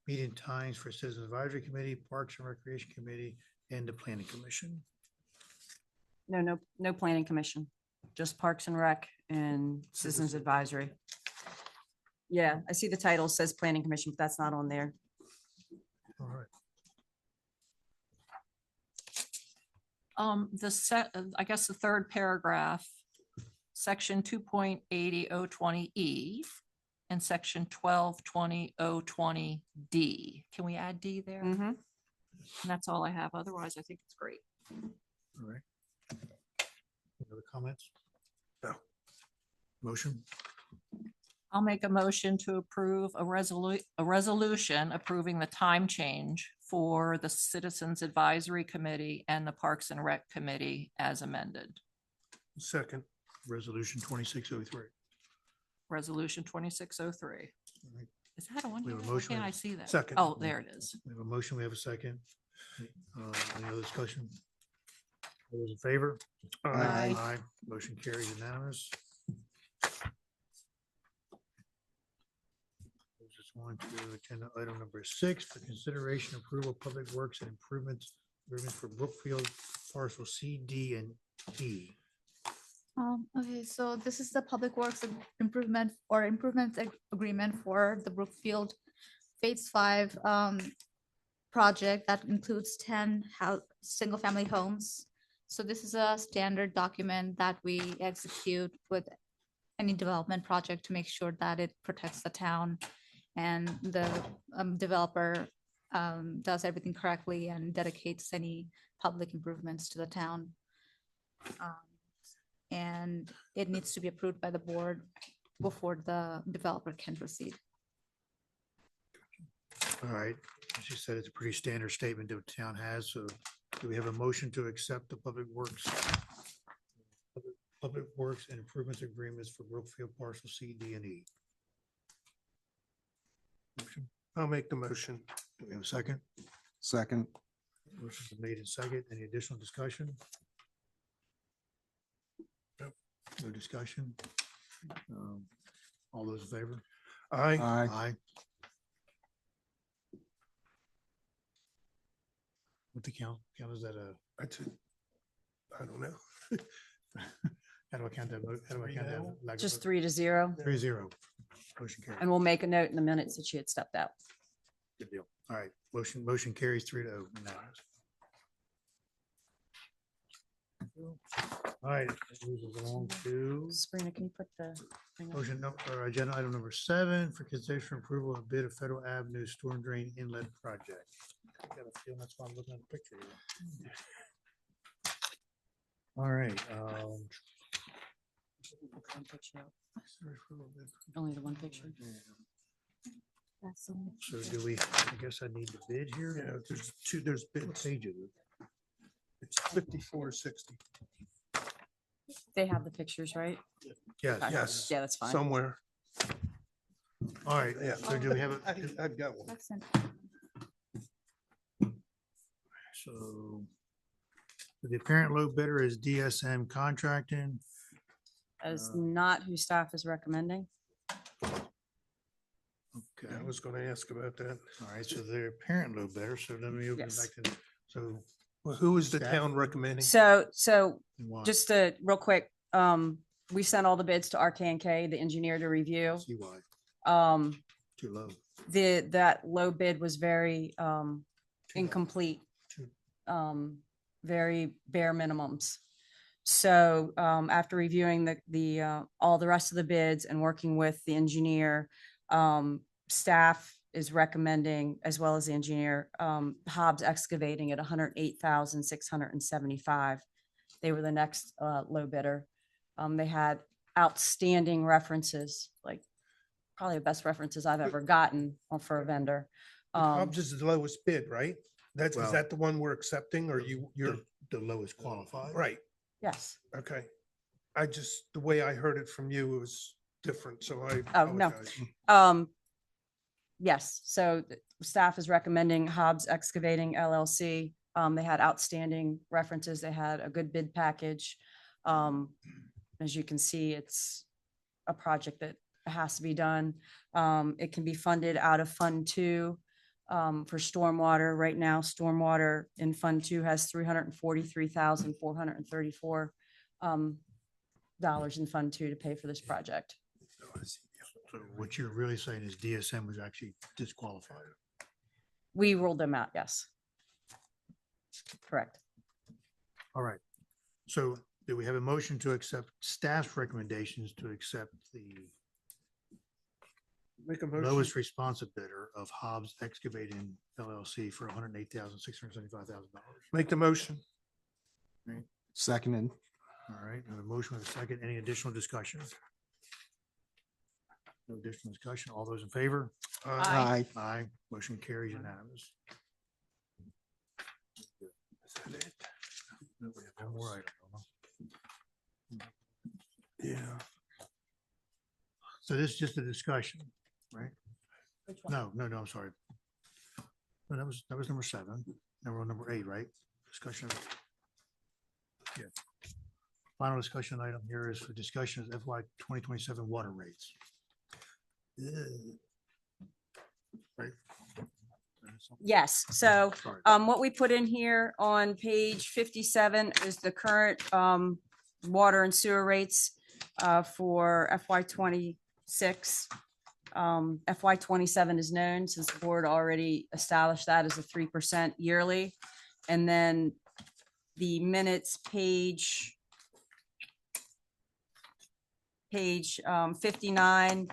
meeting times for Citizens Advisory Committee, Parks and Recreation Committee, and the Planning Commission. No planning commission, just Parks and Rec and Citizens Advisory. Yeah, I see the title says planning commission, but that's not on there. All right. I guess the third paragraph, section 2.80020E and section 1220.020D. Can we add D there? Mhm. And that's all I have. Otherwise, I think it's great. All right. Any other comments? No. Motion? I'll make a motion to approve a resolution approving the time change for the Citizens Advisory Committee and the Parks and Rec Committee as amended. Second. Resolution 2603. Resolution 2603. right. Is that on We here? have a Why motion, can't we I have see that? Second. Oh, there it is. We have a motion, we have a second. Any other discussion? All those in favor? Aye. Aye. Motion carries unanimous. Moves us on to agenda item number 6 for consideration approval of public works and improvements agreement for Brookfield parcel C, D, and E. Okay, so this is the Public Works Improvement or Improvement Agreement for the Brookfield Phase 5 project that includes 10 single-family homes. So this is a standard document that we execute with any development project to make sure that it protects the town and the developer does everything correctly and dedicates any public improvements to the town. And it needs to be approved by the board before the developer can proceed. All right, as you said, it's a pretty standard statement that the town has, so do we have a motion to accept the Public Works and Improvements Agreements for Brookfield parcel C, D, and E? Motion. I'll make the motion. Do we have a second? Second. Motion's been made in second. Any additional discussion? No discussion? All those in favor? Aye. Aye. Aye. What the count? Count is that a, I don't know. how do I count that? How do I count that? Like a Just vote? 3-0. 3-0. Motion carries. And we'll make a note in the minutes that she had stepped out. Good deal. All right, motion carries 3-0. unanimous. All right, that moves us along to Sabrina, can you put the thing up? motion number, agenda item number 7 for consideration approval of bid of Federal Avenue Storm Drain Inlet Project. I got a feeling that's why I'm looking at the picture here. All right. Only the one picture. So do we, I guess I need the bid here? Yeah, there's What bids. page is it? It's 5460 They have the pictures, right? Yes. Okay. Yes. Yeah, that's fine. somewhere. All right, Yeah. so do we have I- a, I've got one. Excellent. so the apparent low bidder is DSM Contracting. That is not who staff is recommending. Okay, I was going to ask about that. all right, so they're apparent low bidder, so then we open Yes. back to, so Well, who is the Staff? town recommending? So why? just real quick, we sent all the bids to RK&K, the engineer, to review. See why, Too too low. That low bid was very Too low. incomplete, Too- very bare minimums. So after reviewing all the rest of the bids and working with the engineer, staff is recommending, as well as the engineer, Hobbs Excavating at 108,675. They were the next low bidder. They had outstanding references, like probably the best references I've ever gotten for a vendor. Hobbs is the lowest bid, right? Is Well- that the one we're accepting or you're, The lowest qualified. right? Yes. Okay. The way I heard it from you was different, so I Oh, no. apologize. Yes, so staff is recommending Hobbs Excavating LLC. They had outstanding references. They had a good bid package. As you can see, it's a project that has to be done. It can be funded out of Fund 2. for stormwater. Right now, stormwater in Fund Two has $343,434 dollars in Fund Two to pay for this project. So what you're really saying is DSM was actually disqualified. We ruled them out, yes. Correct. All right. So do we have a motion to accept staff's recommendations to accept the Make a motion. lowest responsive bidder of Hobbs Excavating LLC for $108,675,000? Make the motion. Seconded. All right, I have a motion with a second. Any additional discussion? No additional discussion. All those in favor? Aye. Aye. Motion carries unanimous. No, we have one more item. Yeah. So this is just a discussion, right? No, I'm sorry. No, that was number 7. Now we're on number 8, right? Discussion. Yeah. Final discussion item here is for discussion of FY 2027 water rates. Right. Yes, so Sorry. what we put in here on page 57 is the current water and sewer rates for FY 26. FY 27 is known since the board already established that as a 3% yearly. And then the minutes page 59,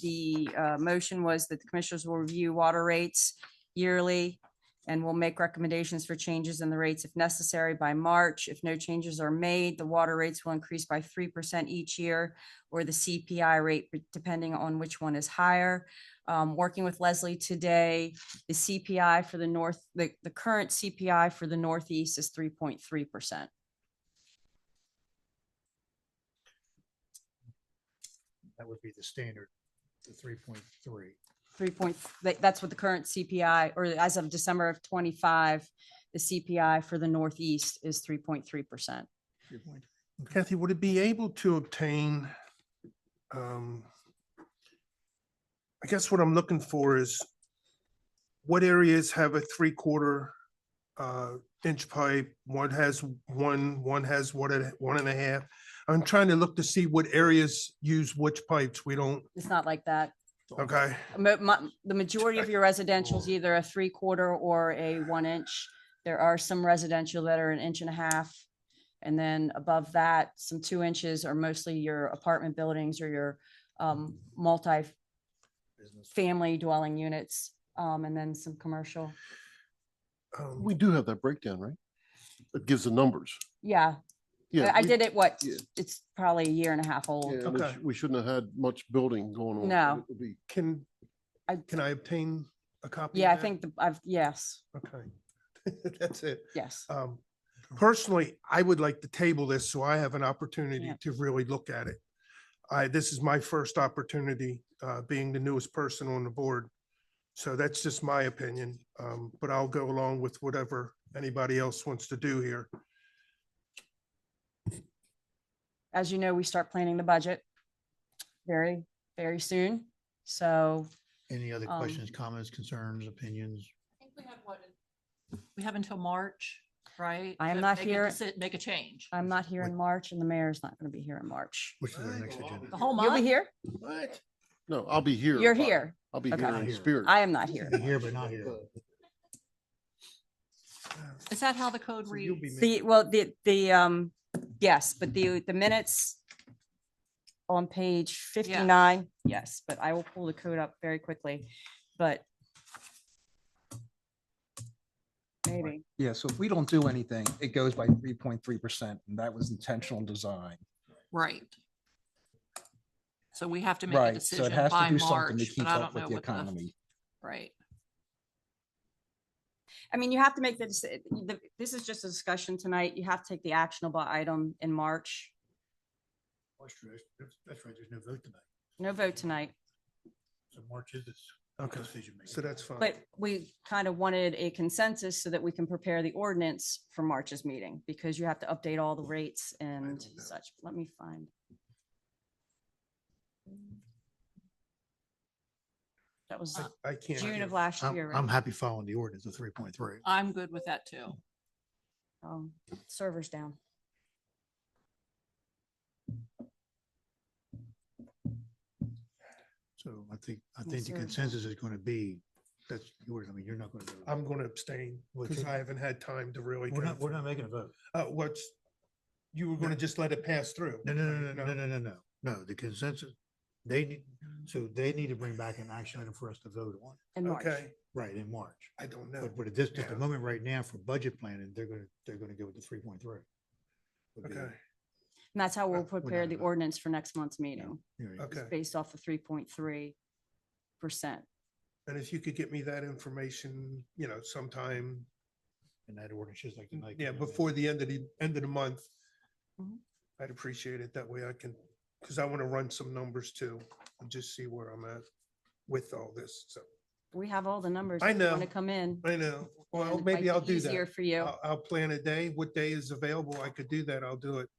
the motion was that the commissioners will review water rates yearly and will make recommendations for changes in the rates if necessary by March. If no changes are made, the water rates will increase by 3% each year, or the CPI rate, depending on which one is higher. Working with Leslie today, the CPI for the the current CPI for the Northeast is 3.3%. That would be the standard, the 3.3. That's what the current CPI, or as of December of 25, the CPI for the Northeast is 3.3%. Kathy, would it be able to obtain, I guess what I'm looking for is what areas have a 3/4 inch pipe, one has one has 1.5. I'm trying to look to see what areas use which pipes. We don't, It's not like that. okay, The majority of your residential is either a 3/4 or a 1 inch. There are some residential that are 1.5 inches. And then above that, some 2 inches are mostly your apartment buildings or your multi-family dwelling units, and then some commercial. We do have that breakdown, right? It gives the numbers. Yeah, Yeah. I we- did it, yeah. it's probably 1.5 years old. Yeah, Okay. we shouldn't have had much building going on. No. It would be- can I obtain a copy? of Yeah, I that? think yes, Okay. That's it. yes. Personally, I would like to table this so I have an opportunity Yeah. to really look at it. This is my first opportunity, being the newest person on the board. So that's just my opinion, but I'll go along with whatever anybody else wants to do here. As you know, we start planning the budget very, very soon. So Any other Um, questions, comments, concerns, opinions? I think we have until March, right? I am to not make a here. Make a change. I'm not here in March and the mayor's not going to be here in March. Which is the next agenda? The whole You'll be month? here? What? No, I'll be here. You're but here. I'll be Okay. here in spirit. I am not here. Be here, but not here. Is that how the code So you'll reads? be Yes, but the minutes on page 59, yes, but I will pull the code up very quickly, but maybe. Yeah, so if we don't do anything, it goes by 3.3%, and that was intentional design. Right. So we have to make a Right, so it decision has to by do something to March, keep but I up don't with know the what the, economy. right. I mean, you have to make this is just a discussion tonight. You have to take the actionable item in March. That's right, there's no vote tonight. No vote tonight, So March is this. Okay, decision making. so that's fine. but we kind of wanted a consensus so that we can prepare the ordinance for March's meeting, because you have to update all the rates and don't know. such. Let me find. That was I can't. June of give- last year, I'm right? happy following the ordinance of 3.3. I'm good with that too. Server's down. So I think Yes, the sir. consensus is going to be, that's yours. I mean, you're not going to. I'm going to abstain Well, because can- I haven't had time to really. We're go not, we're through. not making a vote. What's, you were going to just let it pass through? No, no, no, no, no, no, no, no, no, the consensus, they need, so they need to bring back an action item for us to vote on. In March. Okay, Right, in March. I don't know. But at this, at the Yeah. moment right now for budget planning, they're gonna go with the 3.3. Okay, And that's how we'll We're prepare not the about- ordinance for next month's meeting. okay. Based off the 3.3%. And if you could get me that information, sometime, And that ordinance is like tonight. yeah, before the end of the month, Mhm. I'd appreciate it. That way I can, because I want to run some numbers too and just see where I'm at with all this. So We have all the numbers. I if you know. Want to come in? I know. Well, and it maybe might I'll be do Easier that. for you. I'll plan a day. What day is available? I could do that. I'll do it.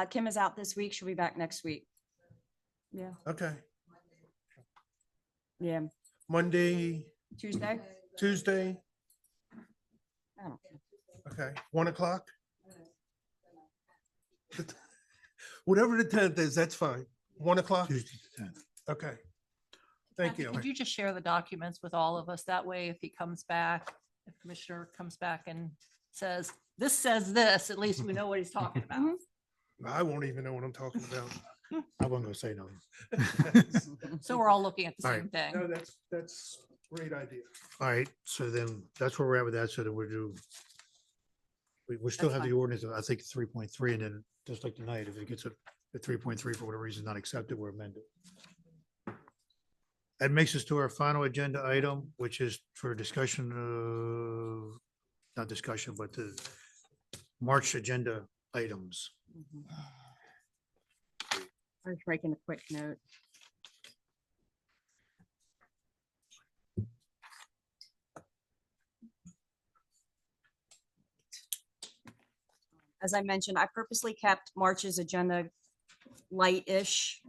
Kim is out this week. She'll be back next week. Yeah, Okay. yeah. Monday, Tuesday? Tuesday. I don't care. Okay, 1 o'clock? Whatever the 10th is, that's fine. 1 o'clock? Tuesday the 10th. Okay. Thank Kathy, you. Could you just share the documents with all of us? That way, if he comes back, if Commissioner comes back and says, this says this, at least we know what he's talking about. Mhm. I won't even know what I'm talking about. I wasn't gonna say nothing. So we're all looking at the All same thing. No, that's great idea. All right, so then that's where we're at with that. So that we'll do. We still That's have the fine. ordinance, of, I think, 3.3, and then just like tonight, if it gets a 3.3 for whatever reason not accepted, we're amended. That makes us to our final agenda item, which is for discussion of, not discussion, but the March agenda items. Mhm. I was making a quick note. As I mentioned, I purposely kept March's agenda light-ish.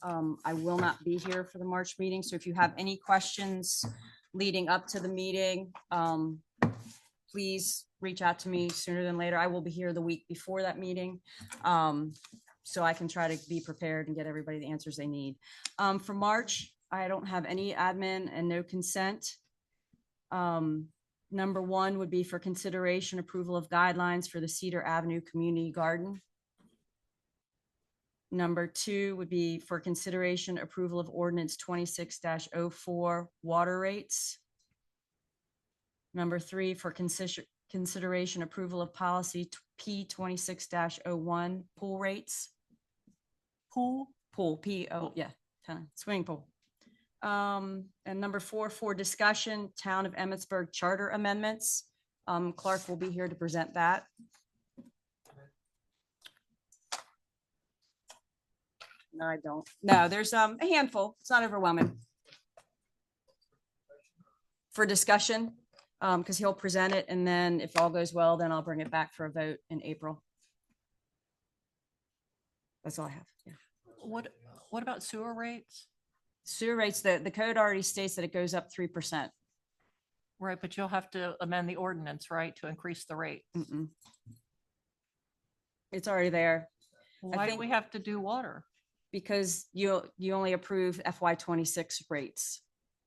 I will not be here for the March meeting, so if you have any questions leading up to the meeting, please reach out to me sooner than later. I will be here the week before that meeting. So I can try to be prepared and get everybody the answers they need. For March, I don't have any admin and no consent. Number one would be for consideration approval of guidelines for the Cedar Avenue Community Garden. Number two would be for consideration approval of ordinance 26-04 water rates. Number three, for consideration approval of policy P 26-01 pool rates. Pool, yeah, kind of swimming pool. And number four, for discussion, Town of Emmitsburg Charter Amendments. Clark will be here to present that. No, I don't. No, there's a handful. It's not overwhelming. For discussion, because he'll present it, and then if all goes well, then I'll bring it back for a vote in April. That's all I have. Yeah. What about sewer rates? Sewer rates, the code already states that it goes up 3%. Right, but you'll have to amend the ordinance, right, to increase the rate. Mm-mm. It's already there Why do think- we have to do water? because you only approve FY 26 rates.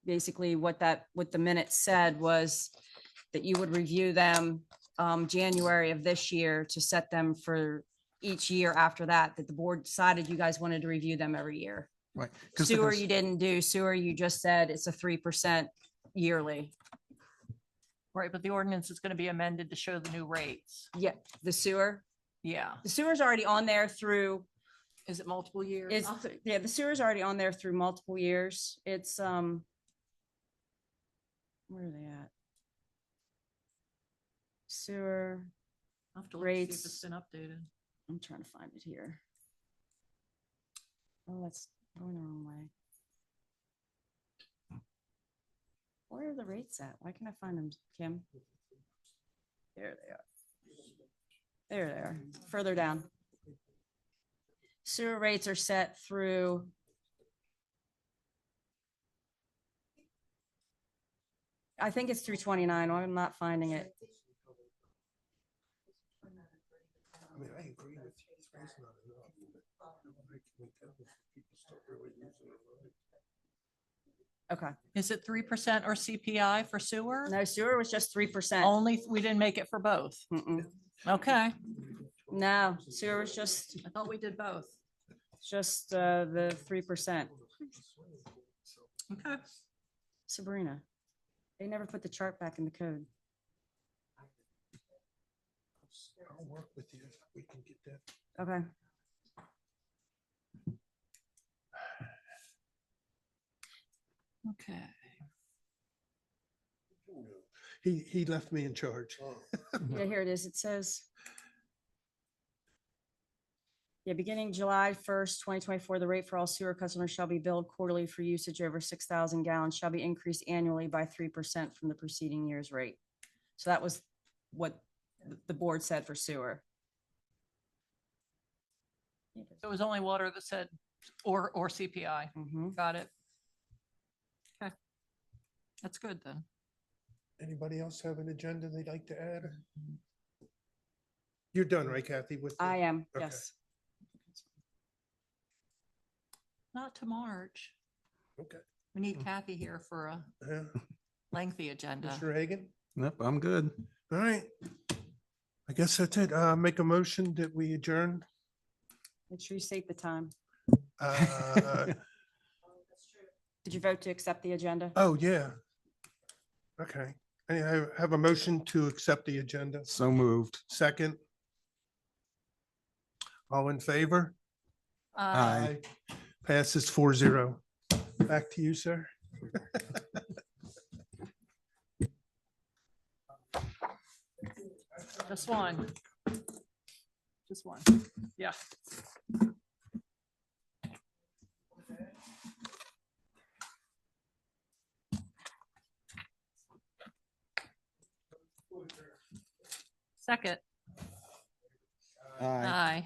Basically, what the minute said was that you would review them January of this year to set them for each year after that the board decided you guys wanted to review them every year. Right. 'Cause the Sewer cons- you didn't do. Sewer you just said it's a 3% yearly. Right, but the ordinance is going to be amended to show the new rates. Yeah, the sewer's Yeah. already on there through, Is it multiple years? the sewer's already on there through multiple years. It's, where are they at? Sewer, I'll have to look to see if rates. it's been updated. I'm trying to find it here. Oh, that's going the wrong way. Where are the rates at? Why can't I find them, Kim? There they are. There they are, further down. Sewer rates are set through I think it's through 29. I'm not finding it. I mean, I agree with you. It's not enough. Like, we tell people start really using it, right? Okay. Is it 3% or CPI for sewer? No, sewer was just 3%. Only, we didn't make it for both. Mm-mm. Okay. No, sewer was just I thought we did both. the 3%. Okay. Sabrina, they never put the chart back in the code. I'll work with you if we can get that. Okay. Okay. He left me in charge. Yeah, here it is. It says. Yeah, beginning July 1st, 2024, the rate for all sewer customers shall be billed quarterly for usage over 6,000 gallons shall be increased annually by 3% from the preceding year's rate. So that was what the board said for sewer. There was only water that said, or CPI. Mhm. Got it. Okay. That's good then. Anybody else have an agenda they'd like to add? You're done, right, Kathy? With the- I am, Okay. yes. Not to March. Okay. We need Kathy here for a Yeah. lengthy agenda. Mr. Hagan? Yep, I'm good. All right. I guess that's it. Make a motion that we adjourn. Make sure you state the time. Uh, Did you vote to accept the agenda? Oh, yeah. Okay. I have a motion to accept the agenda. So moved. Second. All in favor? Aye. Passes 4-0. Back to you, sir. Just one. Just one. Yeah. Second. Aye. Aye.